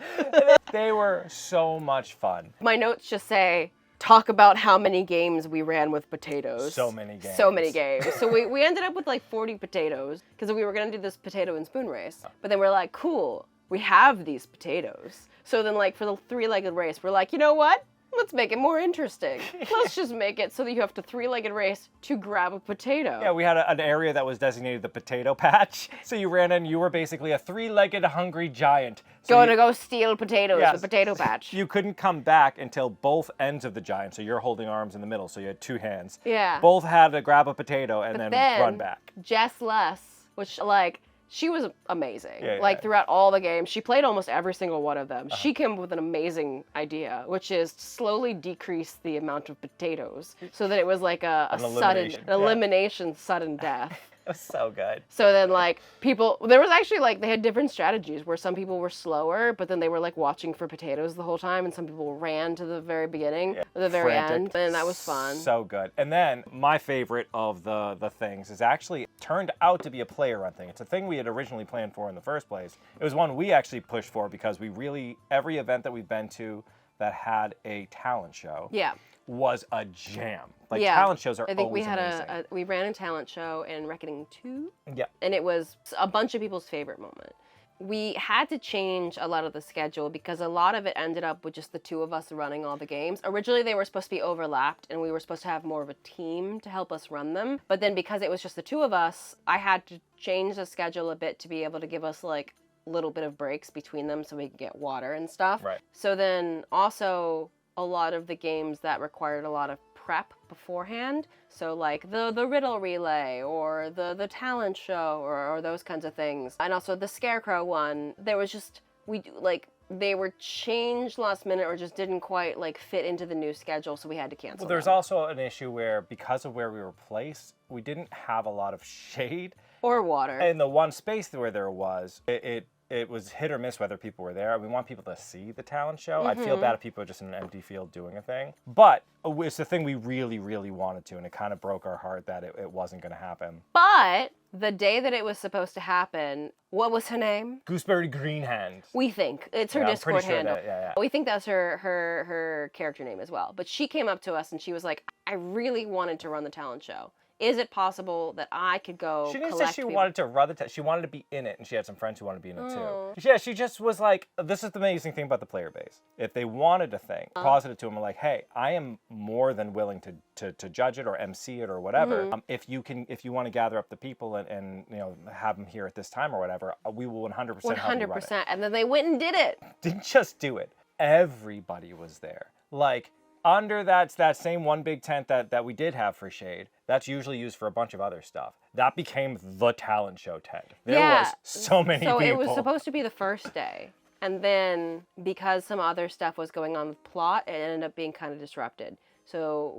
Speaker 1: They were so much fun.
Speaker 2: My notes just say talk about how many games we ran with potatoes.
Speaker 1: So many games.
Speaker 2: So we ended up with like 40 potatoes because we were going to do this potato and spoon race. But then we're like, cool, we have these potatoes. So then like for the 3-legged race, we're like, you know what? Let's make it more interesting. Let's just make it so that you have to 3-legged race to grab a potato.
Speaker 1: Yeah, we had an area that was designated the potato patch. So you ran in, you were basically a 3-legged hungry giant. So
Speaker 2: to go steal potatoes with potato patch.
Speaker 1: You couldn't come back until both ends of the giant. So you're holding arms in the middle, so you had 2 hands.
Speaker 2: Yeah.
Speaker 1: Both had to grab a potato and then run back.
Speaker 2: Jess Less, which like, she was amazing.
Speaker 1: Yeah.
Speaker 2: Throughout all the games, she played almost every single one of them. She came up with an amazing idea, which is slowly decrease the amount of potatoes so that it was like an elimination, sudden death.
Speaker 1: It was so good.
Speaker 2: So then, like, there was actually, like, they had different strategies where some people were slower, but then they were, like, watching for potatoes the whole time, and some people ran to the very beginning, or the very end, and that was fun.
Speaker 1: So good. And then, my favorite of the things is actually turned out to be a player-run thing. It's a thing we had originally planned for in the first place. It was one we actually pushed for because every event that we've been to that had a talent show was a jam. Like, talent shows are always amazing.
Speaker 2: We ran a talent show in Reckoning 2.
Speaker 1: Yeah.
Speaker 2: And it was a bunch of people's favorite moment. We had to change a lot of the schedule because a lot of it ended up with just the 2 of us running all the games. Originally, they were supposed to be overlapped, and we were supposed to have more of a team to help us run them. But then because it was just the 2 of us, I had to change the schedule a bit to be able to give us, like, little bit of breaks between them so we could get water and stuff.
Speaker 1: Right.
Speaker 2: So then also a lot of the games that required a lot of prep beforehand, so like the riddle relay or the talent show or those kinds of things, and also the scarecrow one, there was just they were changed last minute or just didn't quite like fit into the new schedule, so we had to cancel.
Speaker 1: Well, there's also an issue where because of where we were placed, we didn't have a lot of shade
Speaker 2: or water.
Speaker 1: In the one space where there was, it was hit or miss whether people were there. We want people to see the talent show. I'd feel bad if people are just in an empty field doing a thing. But it's the thing we really, really wanted to, and it kind of broke our heart that it wasn't going to happen.
Speaker 2: But the day that it was supposed to happen, what was her name?
Speaker 1: Gooseberry Greenhand.
Speaker 2: We think. It's her Discord
Speaker 1: I'm pretty
Speaker 2: handle.
Speaker 1: Sure that,
Speaker 2: We think that's her character name as well. But she came up to us and she was like, I really wanted to run the talent show. Is it possible that I could go
Speaker 1: She didn't say she wanted to run she wanted to be in it, and she had some friends who wanted to be in it too. Yeah, she just was like, this is the amazing thing about the player base. If they wanted a thing, positive to them, like, hey, I am more than willing to judge it or MC it or whatever. If you want to gather up the people and have them here at this time or whatever, we will 100% help you run it.
Speaker 2: And then they went and did it.
Speaker 1: Didn't just do it. Everybody was there. Like, under that same one big tent that we did have for shade, that's usually used for a bunch of other stuff. That became the talent show tent. There was so many people.
Speaker 2: So it was supposed to be the first day. And then because some other stuff was going on with plot, it ended up being kind of disrupted. So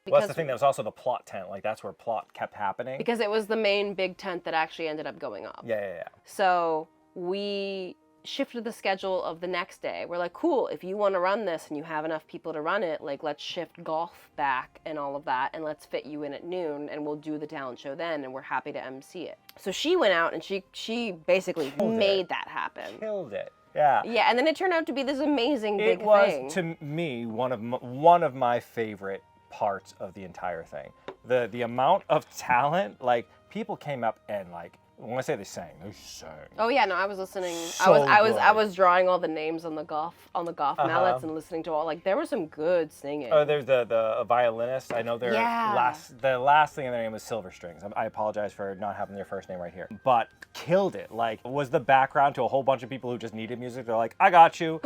Speaker 1: that's the thing, that was also the plot tent. Like, that's where plot kept happening.
Speaker 2: Because it was the main big tent that actually ended up going up.
Speaker 1: Yeah.
Speaker 2: So we shifted the schedule of the next day. We're like, cool, if you want to run this and you have enough people to run it, like, let's shift golf back and all of that, and let's fit you in at noon, and we'll do the talent show then, and we're happy to MC it. So she went out and she basically made that happen.
Speaker 1: Killed it. Yeah.
Speaker 2: Yeah, and then it turned out to be this amazing big thing.
Speaker 1: It was, to me, one of my favorite parts of the entire thing. The amount of talent, like, people came up and, like, when I say they sang, they sang.
Speaker 2: Oh yeah, no, I was listening.
Speaker 1: So
Speaker 2: I
Speaker 1: good.
Speaker 2: was drawing all the names on the golf mallets and listening to all, like, there was some good singing.
Speaker 1: Oh, there's the violinist. I know their
Speaker 2: Yeah.
Speaker 1: the last thing in their name was Silver Strings. I apologize for not having their first name right here, but killed it. Like, was the background to a whole bunch of people who just needed music. They're like, I got you.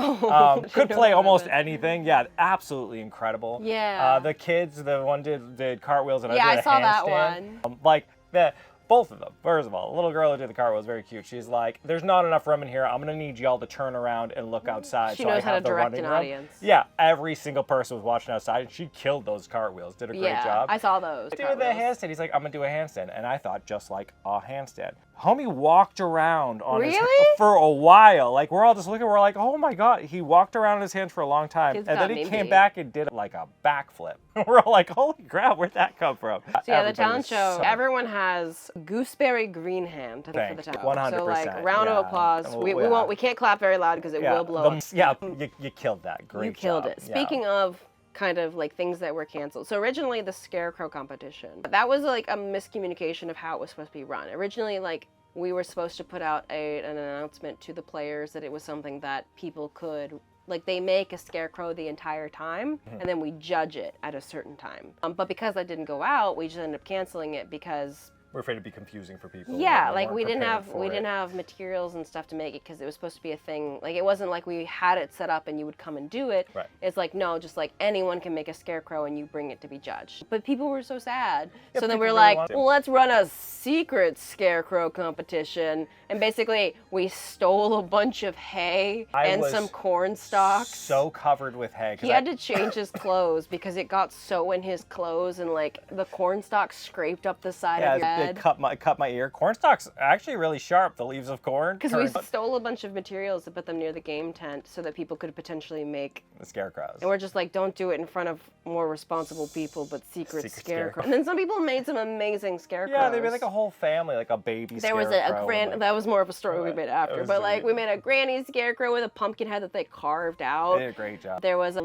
Speaker 1: Could play almost anything. Yeah, absolutely incredible.
Speaker 2: Yeah.
Speaker 1: The kids, the one did cartwheels and
Speaker 2: Yeah,
Speaker 1: I did
Speaker 2: I
Speaker 1: a
Speaker 2: saw that
Speaker 1: handstand.
Speaker 2: one.
Speaker 1: Like both of them. First of all, the little girl who did the cartwheel was very cute. She's like, there's not enough room in here. I'm going to need y'all to turn around and look outside.
Speaker 2: She
Speaker 1: so
Speaker 2: knows
Speaker 1: I
Speaker 2: how
Speaker 1: have
Speaker 2: to
Speaker 1: the
Speaker 2: direct
Speaker 1: running
Speaker 2: an
Speaker 1: room.
Speaker 2: audience.
Speaker 1: Yeah, every single person was watching outside, and she killed those cartwheels. Did a great job.
Speaker 2: I saw those.
Speaker 1: Do the handstand. He's like, I'm going to do a handstand. And I thought, just like a handstand. Homie walked around on his for a while. Like, we're all just looking, we're like, oh my God. He walked around on his hands for a long time.
Speaker 2: Kids
Speaker 1: and
Speaker 2: got
Speaker 1: then he
Speaker 2: nimby.
Speaker 1: came back and did like a backflip. We're all like, holy crap, where'd that come from?
Speaker 2: So yeah, the
Speaker 1: Everybody
Speaker 2: talent
Speaker 1: was
Speaker 2: show,
Speaker 1: so-
Speaker 2: everyone has gooseberry green hand for the
Speaker 1: Thanks.
Speaker 2: talent.
Speaker 1: 100%,
Speaker 2: So like, round of
Speaker 1: yeah.
Speaker 2: applause.
Speaker 1: Well,
Speaker 2: We
Speaker 1: yeah.
Speaker 2: won't, we can't clap very loud because it will blow up.
Speaker 1: Yeah, you killed that. Great
Speaker 2: You killed
Speaker 1: job.
Speaker 2: it.
Speaker 1: Yeah.
Speaker 2: Speaking of kind of like things that were canceled. So originally the Scarecrow competition, that was like a miscommunication of how it was supposed to be run. Originally, like, we were supposed to put out an announcement to the players that it was something that people could, like, they make a Scarecrow the entire time, and then we judge it at a certain time. But because that didn't go out, we just ended up canceling it because
Speaker 1: We're afraid it'd be confusing for people.
Speaker 2: yeah,
Speaker 1: and
Speaker 2: like
Speaker 1: weren't
Speaker 2: we didn't
Speaker 1: prepared
Speaker 2: have
Speaker 1: for it.
Speaker 2: materials and stuff to make it because it was supposed to be a thing. Like, it wasn't like we had it set up and you would come and do it.
Speaker 1: Right.
Speaker 2: It's like, no, just like anyone can make a Scarecrow and you bring it to be judged. But people were so sad.
Speaker 1: Yeah,
Speaker 2: So then
Speaker 1: people
Speaker 2: we were
Speaker 1: really
Speaker 2: like,
Speaker 1: wanted to.
Speaker 2: well, let's run a secret Scarecrow competition. And basically we stole a bunch of hay and
Speaker 1: was
Speaker 2: some corn stalks.
Speaker 1: So covered with hay. 'cause
Speaker 2: He had to change his clothes because it got so in his clothes and like the corn stalks scraped up the side of your
Speaker 1: it
Speaker 2: head.
Speaker 1: cut my ear. Corn stalks actually really sharp. The leaves of corn.
Speaker 2: Because we
Speaker 1: turned
Speaker 2: stole a bunch of materials to put them near the game tent so that people could potentially make.
Speaker 1: the scarecrows.
Speaker 2: And we're just like, don't do it in front of more responsible people, but secret
Speaker 1: Secret
Speaker 2: scarecrow.
Speaker 1: scarecrow.
Speaker 2: And then some people made some amazing scarecrows.
Speaker 1: Yeah, they made like a whole family, like a baby
Speaker 2: There was
Speaker 1: scarecrow.
Speaker 2: a grand.
Speaker 1: like-
Speaker 2: That was more of a story we made after.
Speaker 1: was
Speaker 2: But like,
Speaker 1: sweet.
Speaker 2: we made a granny scarecrow with a pumpkin head that they carved out.
Speaker 1: They did a great job.
Speaker 2: There was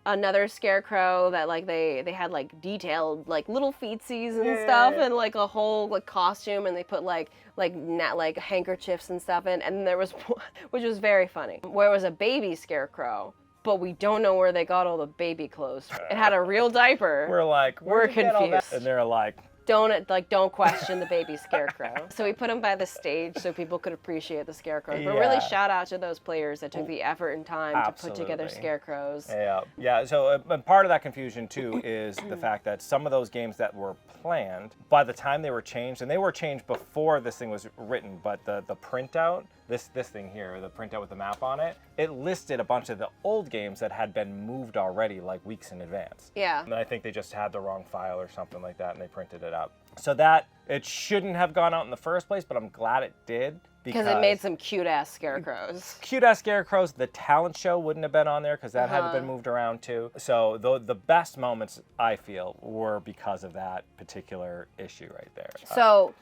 Speaker 2: another scarecrow that like they had like detailed like little feetsies and stuff and like a whole like costume, and they put like handkerchiefs and stuff in. And there was which was very funny, where it was a baby scarecrow, but we don't know where they got all the baby clothes. It had a real diaper.
Speaker 1: We're like,
Speaker 2: We're
Speaker 1: where'd you get all that?
Speaker 2: confused.
Speaker 1: And they're like,
Speaker 2: Don't question the baby scarecrow. So we put him by the stage so people could appreciate the scarecrows. But really
Speaker 1: Yeah.
Speaker 2: shout out to those players that took the effort and time to put together
Speaker 1: Absolutely.
Speaker 2: scarecrows.
Speaker 1: yeah. So and part of that confusion too is the fact that some of those games that were planned, by the time they were changed, and they were changed before this thing was written, but the printout, this thing here, the printout with the map on it, it listed a bunch of the old games that had been moved already like weeks in advance.
Speaker 2: Yeah.
Speaker 1: And I think they just had the wrong file or something like that, and they printed it up. So that, it shouldn't have gone out in the first place, but I'm glad it did.
Speaker 2: Because it made some cute-ass scarecrows.
Speaker 1: Cute-ass scarecrows, the talent show wouldn't have been on there because that hadn't been moved around too. So the best moments, I feel, were because of that particular issue right there.
Speaker 2: So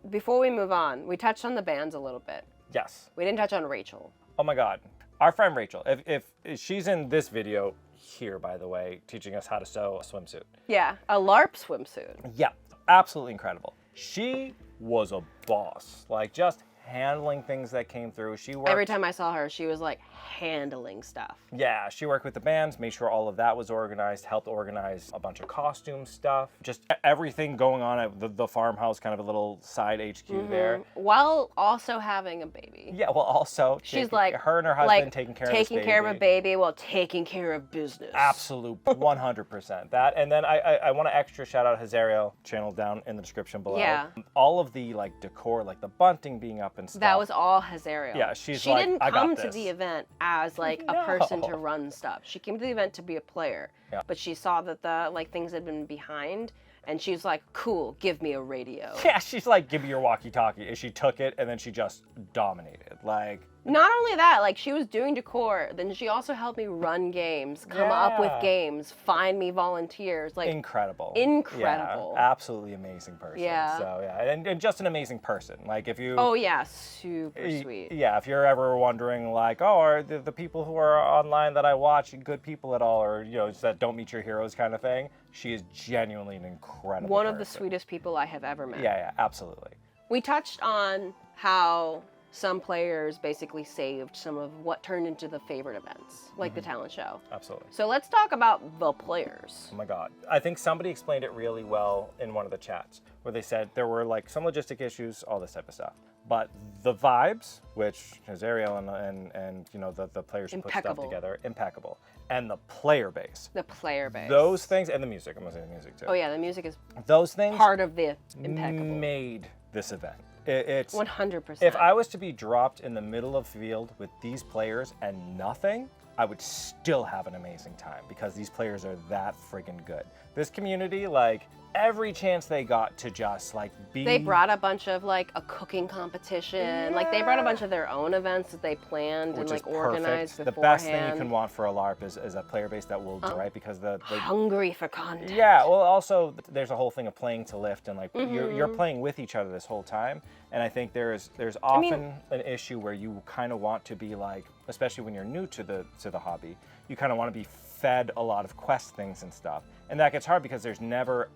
Speaker 2: before we move on, we touched on the bands a little bit.
Speaker 1: Yes.
Speaker 2: We didn't touch on Rachel.
Speaker 1: Oh my God. Our friend Rachel, if she's in this video here, by the way, teaching us how to sew a swimsuit.
Speaker 2: Yeah, a LARP swimsuit.
Speaker 1: Yeah, absolutely incredible. She was a boss, like just handling things that came through. She worked.
Speaker 2: Every time I saw her, she was like handling stuff.
Speaker 1: Yeah, she worked with the bands, made sure all of that was organized, helped organize a bunch of costume stuff, just everything going on at the farmhouse, kind of a little side HQ there.
Speaker 2: While also having a baby.
Speaker 1: Yeah, well, also
Speaker 2: She's like
Speaker 1: her and her husband
Speaker 2: like,
Speaker 1: taking care of
Speaker 2: taking
Speaker 1: this
Speaker 2: care of a
Speaker 1: baby.
Speaker 2: baby while taking care of business.
Speaker 1: Absolute 100%. That, and then I want to extra shout out Hazario, channel down in the description below.
Speaker 2: Yeah.
Speaker 1: All of the like decor, like the bunting being up and stuff.
Speaker 2: That was all Hazario.
Speaker 1: Yeah, she
Speaker 2: like,
Speaker 1: didn't
Speaker 2: I come
Speaker 1: got
Speaker 2: to
Speaker 1: this.
Speaker 2: the event as like a person to
Speaker 1: No.
Speaker 2: run stuff. She came to the event to be a player.
Speaker 1: Yeah.
Speaker 2: But she saw that the like things had been behind, and she was like, "Cool, give me a radio."
Speaker 1: Yeah, she's like, give me your walkie-talkie. And she took it, and then she just dominated. Like,
Speaker 2: Not only that, like she was doing decor, then she also helped me run games, come up with
Speaker 1: Yeah.
Speaker 2: games, find me volunteers. Like
Speaker 1: incredible.
Speaker 2: Incredible.
Speaker 1: Yeah, absolutely amazing person.
Speaker 2: Yeah.
Speaker 1: So, yeah, and just an amazing person. Like, if you...
Speaker 2: oh yeah, super sweet.
Speaker 1: Yeah, if you're ever wondering, like, oh, are the people who are online that I watch good people at all, or, you know, just that don't meet your heroes kind of thing, she is genuinely an incredible
Speaker 2: One of the
Speaker 1: person.
Speaker 2: sweetest people I have ever met.
Speaker 1: Yeah, absolutely.
Speaker 2: We touched on how some players basically saved some of what turned into the favorite events, like the talent show.
Speaker 1: Absolutely.
Speaker 2: So let's talk about the players.
Speaker 1: Oh my God. I think somebody explained it really well in one of the chats where they said there were like some logistic issues, all this type of stuff. But the vibes, which is Ariel and you know, the players who put stuff together, impeccable. And the player base.
Speaker 2: The player base.
Speaker 1: Those things, and the music, I'm gonna say the music too.
Speaker 2: Oh yeah, the music is
Speaker 1: those things
Speaker 2: part of the impeccable.
Speaker 1: Made this event. It's
Speaker 2: 100%.
Speaker 1: If I was to be dropped in the middle of field with these players and nothing, I would still have an amazing time because these players are that friggin' good. This community, like, every chance they got to just like be.
Speaker 2: They brought a bunch of like a cooking competition. Yeah. Like they brought a bunch of their own events that they planned and like organized beforehand.
Speaker 1: The best thing you can want for a LARP is a player base that will do right because the
Speaker 2: hungry for content.
Speaker 1: Yeah, well also there's a whole thing of playing to lift and like you're playing with each other this whole time. And I think there's often an issue where you kind of want to be like, especially when you're new to the hobby, you kind of want to be fed a lot of quest things and stuff. And that gets hard because there's never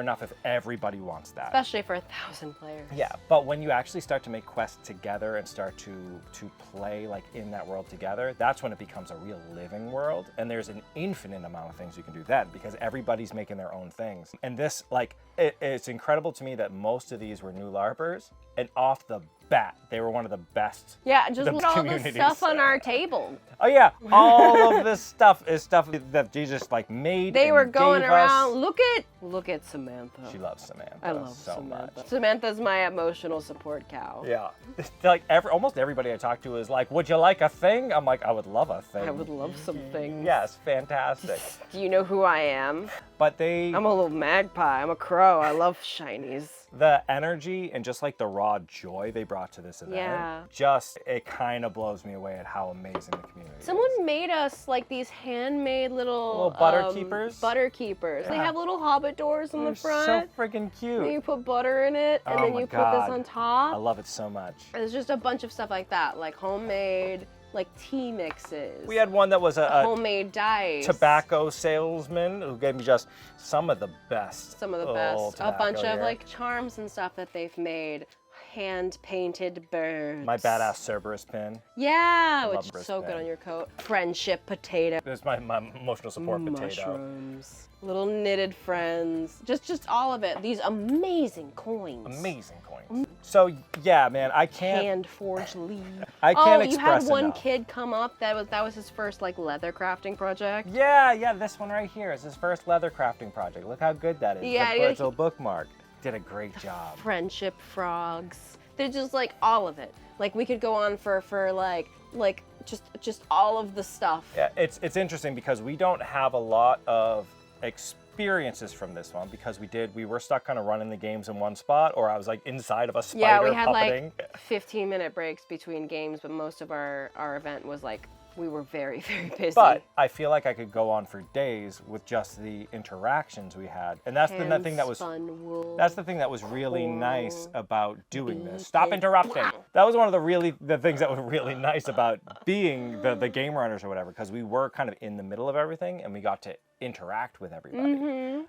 Speaker 1: enough if everybody wants that.
Speaker 2: Especially for 1,000 players.
Speaker 1: Yeah, but when you actually start to make quests together and start to play like in that world together, that's when it becomes a real living world. And there's an infinite amount of things you can do then because everybody's making their own things. And this, like, it's incredible to me that most of these were new LARPers, and off the bat, they were one of the best.
Speaker 2: Yeah, just look at all the stuff on our table.
Speaker 1: Oh yeah, all of this stuff is stuff that Jesus like made.
Speaker 2: They were going around. Look at Samantha.
Speaker 1: She loves Samantha.
Speaker 2: I love
Speaker 1: so
Speaker 2: Samantha.
Speaker 1: much.
Speaker 2: Samantha's my emotional support cow.
Speaker 1: Yeah, like almost everybody I talk to is like, "Would you like a thing?" I'm like, "I would love a thing."
Speaker 2: I would love some things.
Speaker 1: Yes, fantastic.
Speaker 2: Do you know who I am?
Speaker 1: But
Speaker 2: I'm a little magpie. I'm a crow. I love shinies.
Speaker 1: The energy and just like the raw joy they brought to this event, it kind of blows me away at how amazing the community is.
Speaker 2: Someone made us like these handmade little
Speaker 1: butter keepers.
Speaker 2: Butter keepers. Yeah. They have little Hobbit doors in the front.
Speaker 1: So freaking cute.
Speaker 2: And you put butter in it, and then you put this on top.
Speaker 1: I love it so much.
Speaker 2: There's just a bunch of stuff like that, like homemade, like tea mixes.
Speaker 1: We had one that was a
Speaker 2: homemade dice.
Speaker 1: Tobacco salesman who gave me just some of the best.
Speaker 2: Some of the best. A bunch of like charms and stuff that they've made. Hand-painted birds.
Speaker 1: My badass Cerberus pin.
Speaker 2: Yeah, which is so good on your coat. Friendship potato.
Speaker 1: This is my emotional support potato.
Speaker 2: Mushrooms. Little knitted friends. Just all of it. These amazing coins.
Speaker 1: Amazing coins. So yeah, man, I can't.
Speaker 2: Hand-forged leaves.
Speaker 1: I can't express
Speaker 2: you had one
Speaker 1: enough.
Speaker 2: kid come up that was his first like leather crafting project.
Speaker 1: Yeah, this one right here is his first leather crafting project. Look how good that is.
Speaker 2: Yeah,
Speaker 1: it's a bookmark. Did a great job.
Speaker 2: Friendship frogs. They're just like all of it. Like we could go on for like just all of the stuff.
Speaker 1: Yeah, it's interesting because we don't have a lot of experiences from this one because we were stuck kind of running the games in one spot, or I was like inside of a spider.
Speaker 2: Yeah, we had
Speaker 1: puppeting.
Speaker 2: like 15-minute breaks between games, but most of our event was like we were very, very busy.
Speaker 1: But I feel like I could go on for days with just the interactions we had, and that's the thing that was that's the thing that was really nice about doing this. Stop interrupting. That was one of the things that were really nice about being the game runners or whatever, because we were kind of in the middle of everything and we got to interact with everybody.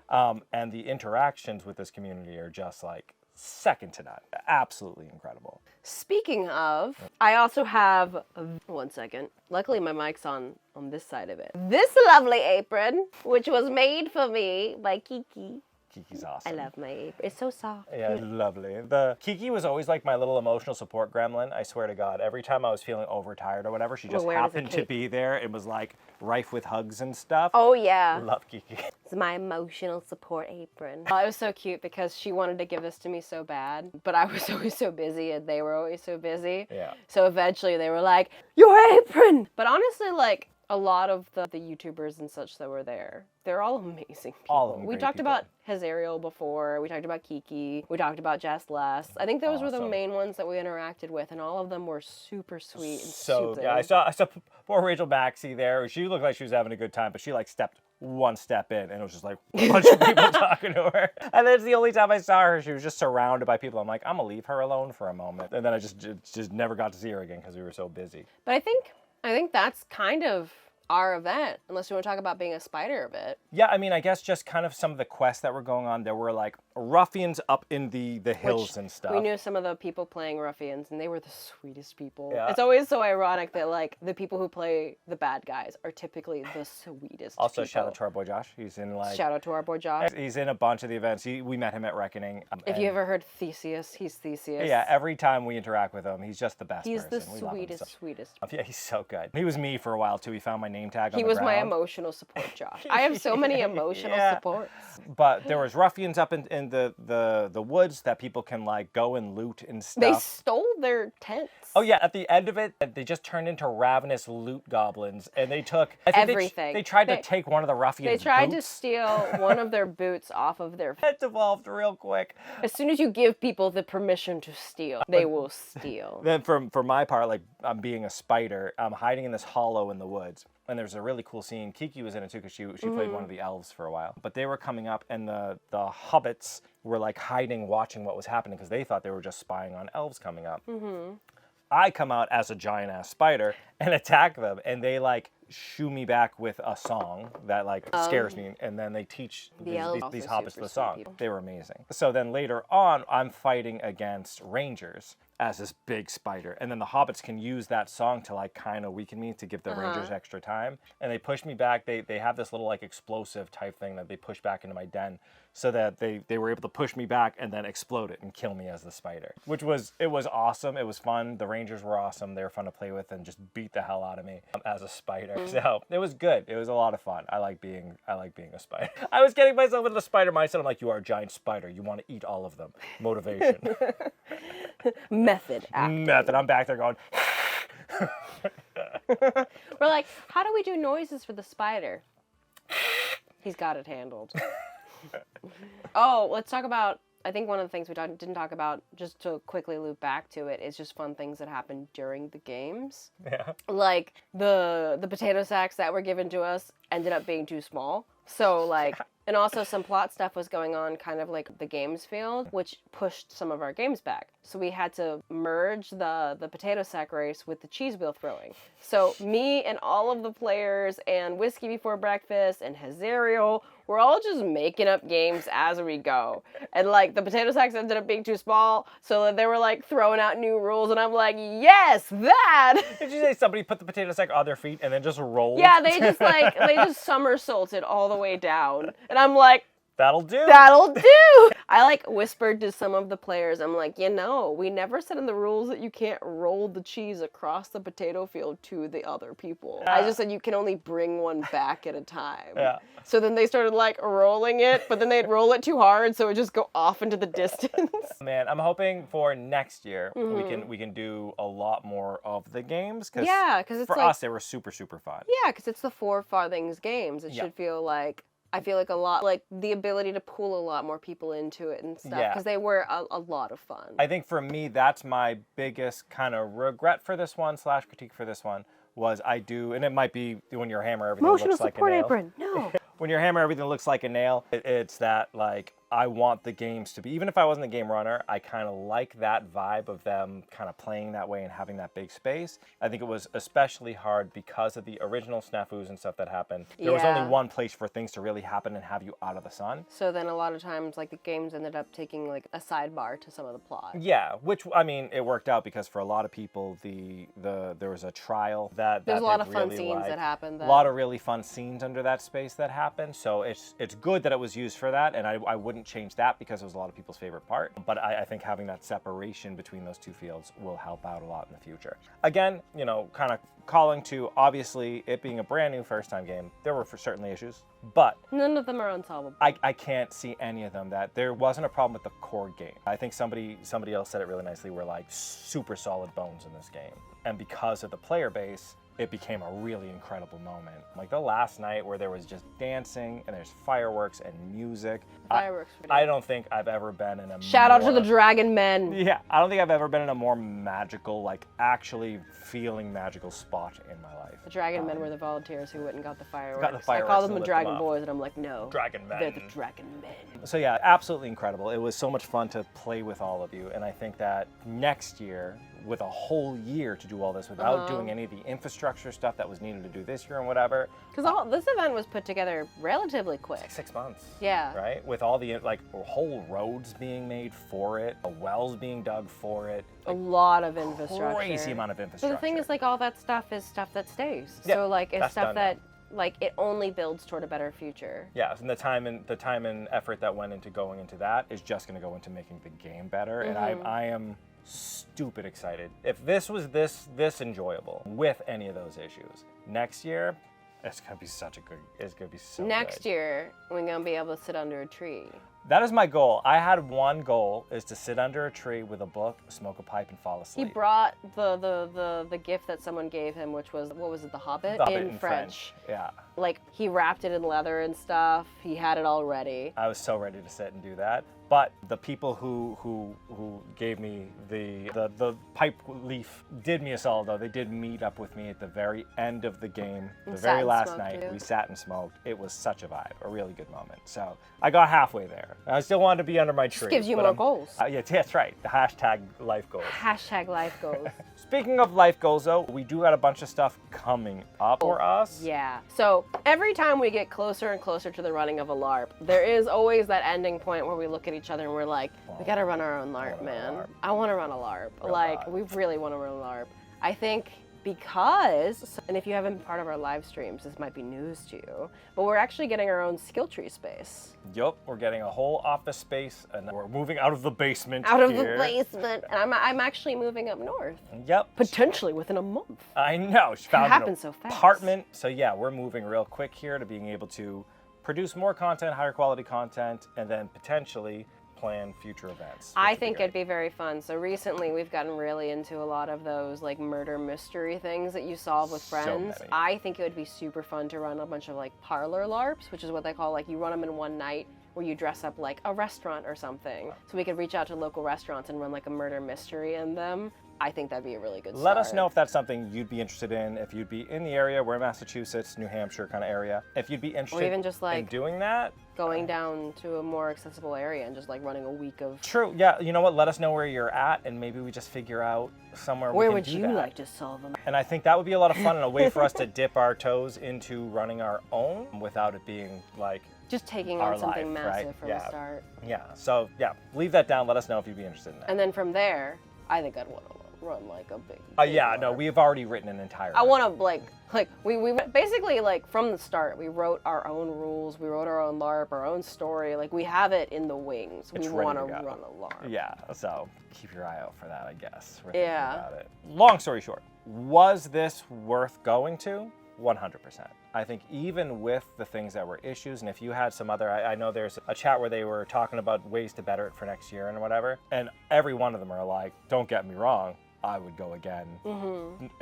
Speaker 1: And the interactions with this community are just like second to none. Absolutely incredible.
Speaker 2: Speaking of, I also have, one second. Luckily my mic's on this side of it. This lovely apron, which was made for me by Kiki.
Speaker 1: Kiki's awesome.
Speaker 2: I love my apron. It's so soft.
Speaker 1: Yeah, lovely. Kiki was always like my little emotional support gremlin. I swear to God, every time I was feeling overtired or whatever, she just happened to be there. It was like rife with hugs and stuff.
Speaker 2: Oh yeah.
Speaker 1: Love Kiki.
Speaker 2: It's my emotional support apron. It was so cute because she wanted to give this to me so bad, but I was always so busy and they were always so busy.
Speaker 1: Yeah.
Speaker 2: So eventually they were like, your apron! But honestly, like, a lot of the YouTubers and such that were there, they're all amazing people.
Speaker 1: All of them
Speaker 2: we talked about Hazariel before, we talked about Kiki, we talked about Jess Les. I think those were the main ones that we interacted with, and all of them were super sweet and soothing.
Speaker 1: Yeah, I saw poor Rachel Baxi there. She looked like she was having a good time, but she like stepped one step in, and it was just like a bunch of people talking to her. And then it's the only time I saw her, she was just surrounded by people. I'm like, I'm gonna leave her alone for a moment. And then I just never got to see her again because we were so busy.
Speaker 2: But I think that's kind of our event, unless you want to talk about being a spider a bit.
Speaker 1: Yeah, I mean, I guess just kind of some of the quests that were going on. There were like ruffians up in the hills and stuff.
Speaker 2: We knew some of the people playing ruffians, and they were the sweetest people.
Speaker 1: Yeah.
Speaker 2: It's always so ironic that like the people who play the bad guys are typically the sweetest
Speaker 1: Also,
Speaker 2: people.
Speaker 1: shout out to our boy Josh. He's in like...
Speaker 2: Shout out to our boy Josh.
Speaker 1: He's in a bunch of the events. We met him at Reckoning.
Speaker 2: If you ever heard Theseus, he's Theseus.
Speaker 1: Yeah, every time we interact with him, he's just the best
Speaker 2: He's
Speaker 1: person.
Speaker 2: the sweetest.
Speaker 1: Yeah, he's so good. He was me for a while too. He found my name tag on
Speaker 2: He
Speaker 1: the
Speaker 2: was
Speaker 1: ground.
Speaker 2: my emotional support, Josh. I have so many emotional supports.
Speaker 1: But there was ruffians up in the woods that people can like go and loot and stuff.
Speaker 2: They stole their tents.
Speaker 1: Oh yeah, at the end of it, they just turned into ravenous loot goblins, and they took
Speaker 2: everything.
Speaker 1: They tried to take one of the ruffians'
Speaker 2: They tried to
Speaker 1: boots.
Speaker 2: steal one of their boots off of their...
Speaker 1: It evolved real quick.
Speaker 2: As soon as you give people the permission to steal, they will steal.
Speaker 1: Then for my part, like I'm being a spider, I'm hiding in this hollow in the woods. And there's a really cool scene. Kiki was in it too because she played one of the elves for a while. But they were coming up, and the Hobbits were like hiding, watching what was happening because they thought they were just spying on elves coming up. I come out as a giant ass spider and attack them, and they like shoo me back with a song that like scares me, and then they teach these hobbits the song. They were amazing. So then later on, I'm fighting against rangers as this big spider, and then the hobbits can use that song to like kind of weaken me to give the rangers extra time, and they push me back. They have this little like explosive type thing that they push back into my den, so that they were able to push me back and then explode it and kill me as the spider, which was awesome. It was fun. The rangers were awesome. They were fun to play with and just beat the hell out of me as a spider. So it was good. It was a lot of fun. I like being a spider. I was getting myself into the spider mindset. I'm like, you are a giant spider. You want to eat all of them. Motivation.
Speaker 2: Method acting.
Speaker 1: Method. I'm back there going.
Speaker 2: We're like, how do we do noises for the spider? He's got it handled. Oh, let's talk about, I think one of the things we didn't talk about, just to quickly loop back to it, is just fun things that happened during the games.
Speaker 1: Yeah.
Speaker 2: Like, the potato sacks that were given to us ended up being too small. So, like, and also some plot stuff was going on kind of like the games field, which pushed some of our games back. So we had to merge the potato sack race with the cheese wheel throwing. So me and all of the players and Whiskey Before Breakfast and Hazariel, we're all just making up games as we go. And like the potato sacks ended up being too small, so they were like throwing out new rules, and I'm like, yes, that!
Speaker 1: Did you say somebody put the potato sack on their feet and then just rolled?
Speaker 2: Yeah, they just somersaulted all the way down. And I'm like,
Speaker 1: that'll do.
Speaker 2: That'll do. I like whispered to some of the players, I'm like, we never said in the rules that you can't roll the cheese across the potato field to the other people. I just said you can only bring one back at a time.
Speaker 1: Yeah.
Speaker 2: So then they started like rolling it, but then they'd roll it too hard, so it would just go off into the distance.
Speaker 1: Man, I'm hoping for next year we can do a lot more of the games.
Speaker 2: Yeah, because it's
Speaker 1: for us they were super, super fun.
Speaker 2: Yeah, because it's the Four Farthings games. It should feel like, I feel like a lot, like the ability to pull a lot more people into it and stuff, because they were a lot of fun.
Speaker 1: I think for me, that's my biggest kind of regret for this one / critique for this one was and it might be when your hammer everything looks like a nail.
Speaker 2: Apron. No.
Speaker 1: When your hammer everything looks like a nail, it's that like I want the games to be, even if I wasn't a game runner, I kind of like that vibe of them kind of playing that way and having that big space. I think it was especially hard because of the original snafus and stuff that happened. There was only one place for things to really happen and have you out of the sun.
Speaker 2: So then a lot of times like the games ended up taking like a sidebar to some of the plot.
Speaker 1: Yeah, which I mean it worked out because for a lot of people there was a trial that
Speaker 2: there's a lot of fun
Speaker 1: really
Speaker 2: scenes that happened.
Speaker 1: A lot of really fun scenes under that space that happened. So it's good that it was used for that, and I wouldn't change that because it was a lot of people's favorite part. But I think having that separation between those two fields will help out a lot in the future. Again, kind of calling to, obviously, it being a brand new first-time game, there were certainly issues, but
Speaker 2: none of them are unsolvable.
Speaker 1: I can't see any of them that there wasn't a problem with the core game. I think somebody else said it really nicely. We're like super solid bones in this game, and because of the player base, it became a really incredible moment. Like the last night where there was just dancing and there's fireworks and music.
Speaker 2: Fireworks.
Speaker 1: I don't think I've ever been in a
Speaker 2: Shout out to the Dragon Men.
Speaker 1: Yeah, I don't think I've ever been in a more magical, like actually feeling magical spot in my life.
Speaker 2: The Dragon Men were the volunteers who went and got the fireworks.
Speaker 1: Got the fireworks.
Speaker 2: I call them the Dragon Boys, and I'm like, no.
Speaker 1: Dragon Men.
Speaker 2: They're the Dragon Men.
Speaker 1: So yeah, absolutely incredible. It was so much fun to play with all of you, and I think that next year with a whole year to do all this without doing any of the infrastructure stuff that was needed to do this year and whatever.
Speaker 2: Because this event was put together relatively quick.
Speaker 1: Like 6 months.
Speaker 2: Yeah.
Speaker 1: Right? With all the, like, whole roads being made for it, wells being dug for it.
Speaker 2: A lot of infrastructure.
Speaker 1: Crazy amount of infrastructure.
Speaker 2: But the thing is, like, all that stuff is stuff that stays.
Speaker 1: Yeah,
Speaker 2: so, like, it's stuff that,
Speaker 1: now.
Speaker 2: like, it only builds toward a better future.
Speaker 1: Yeah, and the time and effort that went into going into that is just going to go into making the game better. And I am stupid excited. If this was this enjoyable with any of those issues, next year, it's going to be it's going to be so
Speaker 2: Next
Speaker 1: good.
Speaker 2: year, we're going to be able to sit under a tree.
Speaker 1: That is my goal. I had one goal, is to sit under a tree with a book, smoke a pipe, and fall asleep.
Speaker 2: He brought the gift that someone gave him, which was, what was it, the Hobbit?
Speaker 1: The Hobbit
Speaker 2: in French.
Speaker 1: Yeah.
Speaker 2: Like, he wrapped it in leather and stuff. He had it all ready.
Speaker 1: I was so ready to sit and do that. But the people who gave me the pipe leaf did me a solid, though. They did meet up with me at the very end of the game, the very last night. We sat and smoked. It was such a vibe, a really good moment. So I got halfway there. I still wanted to be under my tree.
Speaker 2: Just gives you more goals.
Speaker 1: Yeah, that's right. The hashtag life goals.
Speaker 2: Hashtag life goals.
Speaker 1: Speaking of life goals, though, we do got a bunch of stuff coming up for us.
Speaker 2: Yeah. So every time we get closer and closer to the running of a LARP, there is always that ending point where we look at each other and we're like, we gotta run our own LARP, man. I want to run a LARP. Like, we really want to run a LARP. I think because, and if you haven't been part of our live streams, this might be news to you, but we're actually getting our own skill tree space.
Speaker 1: Yup, we're getting a whole office space, and we're moving out of the basement.
Speaker 2: Out of the basement, and I'm actually moving up north.
Speaker 1: Yep.
Speaker 2: Potentially within a month.
Speaker 1: I know. She found
Speaker 2: happened so fast.
Speaker 1: Apartment. So yeah, we're moving real quick here to being able to produce more content, higher quality content, and then potentially plan future events.
Speaker 2: I think it'd be very fun. So recently we've gotten really into a lot of those like murder mystery things that you solve with friends.
Speaker 1: many.
Speaker 2: I think it would be super fun to run a bunch of like parlor LARPs, which is what they call, like, you run them in one night where you dress up like a restaurant or something. So we could reach out to local restaurants and run like a murder mystery in them. I think that'd be a really good start.
Speaker 1: Let us know if that's something you'd be interested in, if you'd be in the area, we're in Massachusetts, New Hampshire kind of area. If you'd be interested
Speaker 2: even just, like,
Speaker 1: in doing that.
Speaker 2: Going down to a more accessible area and just like running a week of...
Speaker 1: True, yeah, you know what, let us know where you're at and maybe we just figure out somewhere
Speaker 2: Where
Speaker 1: we can
Speaker 2: would
Speaker 1: do
Speaker 2: you
Speaker 1: that.
Speaker 2: like to solve them?
Speaker 1: And I think that would be a lot of fun and a way for us to dip our toes into running our own without it being like...
Speaker 2: Just taking
Speaker 1: our
Speaker 2: on something
Speaker 1: life,
Speaker 2: massive
Speaker 1: right?
Speaker 2: from the start.
Speaker 1: Yeah, so yeah, leave that down, let us know if you'd be interested in that.
Speaker 2: And then from there, I think I'd want to run like a big
Speaker 1: Yeah,
Speaker 2: LARP.
Speaker 1: no, we have already written an entire...
Speaker 2: I want to like we basically, like, from the start we wrote our own rules, we wrote our own LARP, our own story. Like, we have it in the wings.
Speaker 1: It's
Speaker 2: we
Speaker 1: ready
Speaker 2: want
Speaker 1: to
Speaker 2: to
Speaker 1: go.
Speaker 2: run a LARP.
Speaker 1: Yeah, so keep your eye out for that, I guess. We're
Speaker 2: Yeah.
Speaker 1: thinking about it. Long story short, was this worth going to? 100%. I think even with the things that were issues, and if you had some other, I know there's a chat where they were talking about ways to better it for next year and whatever, and every one of them are like, don't get me wrong, I would go again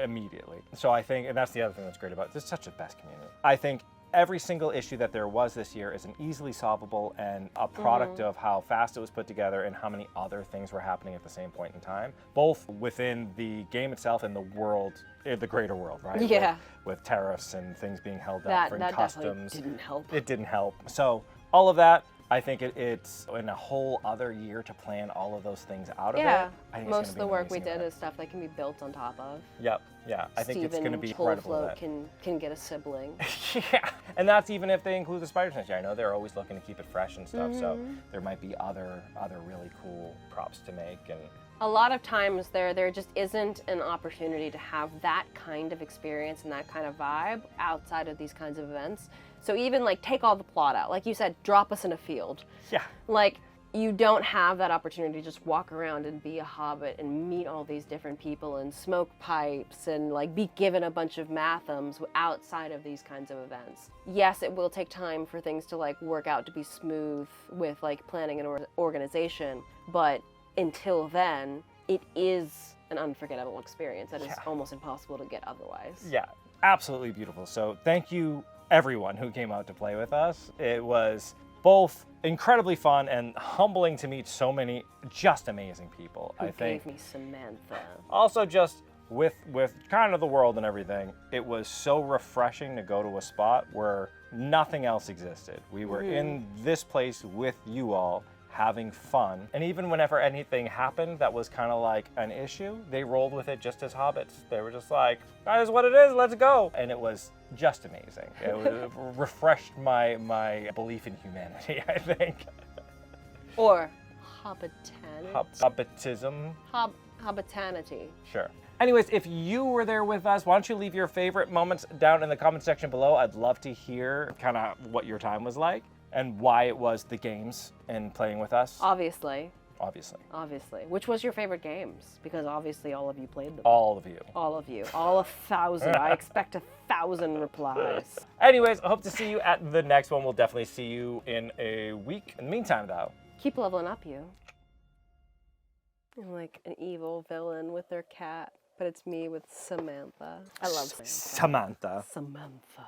Speaker 1: immediately. So I think, and that's the other thing that's great about it, this is such a best community. I think every single issue that there was this year is an easily solvable and a product of how fast it was put together and how many other things were happening at the same point in time, both within the game itself and the world, the greater world, right?
Speaker 2: Yeah.
Speaker 1: With tariffs and things being held up
Speaker 2: That
Speaker 1: for
Speaker 2: definitely
Speaker 1: customs.
Speaker 2: didn't help.
Speaker 1: It didn't help. So all of that, I think it's in a whole other year to plan all of those things out of it. I think it's
Speaker 2: most
Speaker 1: gonna
Speaker 2: of
Speaker 1: be
Speaker 2: the
Speaker 1: an
Speaker 2: work we
Speaker 1: amazing
Speaker 2: did
Speaker 1: event.
Speaker 2: is stuff that can be built on top of.
Speaker 1: Yep, yeah. I think it's going to be
Speaker 2: Steven
Speaker 1: incredible.
Speaker 2: Float can get a sibling.
Speaker 1: Yeah, and that's even if they include the spiders next year. I know they're always looking to keep it fresh and stuff, so there might be other really cool props to make. And
Speaker 2: A lot of times there just isn't an opportunity to have that kind of experience and that kind of vibe outside of these kinds of events. So even like take all the plot out. Like you said, drop us in a field.
Speaker 1: yeah,
Speaker 2: Like, you don't have that opportunity to just walk around and be a hobbit and meet all these different people and smoke pipes and like be given a bunch of mathams outside of these kinds of events. Yes, it will take time for things to like work out to be smooth with like planning and organization, but until then, it is an unforgettable experience that is almost impossible to get otherwise.
Speaker 1: yeah, absolutely beautiful. So thank you everyone who came out to play with us. It was both incredibly fun and humbling to meet so many just amazing people.
Speaker 2: Who
Speaker 1: I think
Speaker 2: gave me Samantha?
Speaker 1: also just with kind of the world and everything, it was so refreshing to go to a spot where nothing else existed. We were in this place with you all, having fun. And even whenever anything happened that was kind of like an issue, they rolled with it just as hobbits. They were just like, that is what it is, let's go. And it was just amazing. It refreshed my belief in humanity, I think.
Speaker 2: Or hobbitanity.
Speaker 1: Hobbitism.
Speaker 2: Hobbitanity.
Speaker 1: Sure. Anyways, if you were there with us, why don't you leave your favorite moments down in the comment section below. I'd love to hear kind of what your time was like and why it was the games and playing with us.
Speaker 2: Obviously.
Speaker 1: Obviously.
Speaker 2: Which was your favorite games? Because obviously all of you played them.
Speaker 1: All of you.
Speaker 2: All of you. All 1,000. I expect 1,000 replies.
Speaker 1: Anyways, I hope to see you at the next one. We'll definitely see you in a week. In the meantime, though,
Speaker 2: Keep leveling up, you. I'm like an evil villain with their cat, but it's me with Samantha. I love Samantha.
Speaker 1: Samantha.
Speaker 2: Samantha.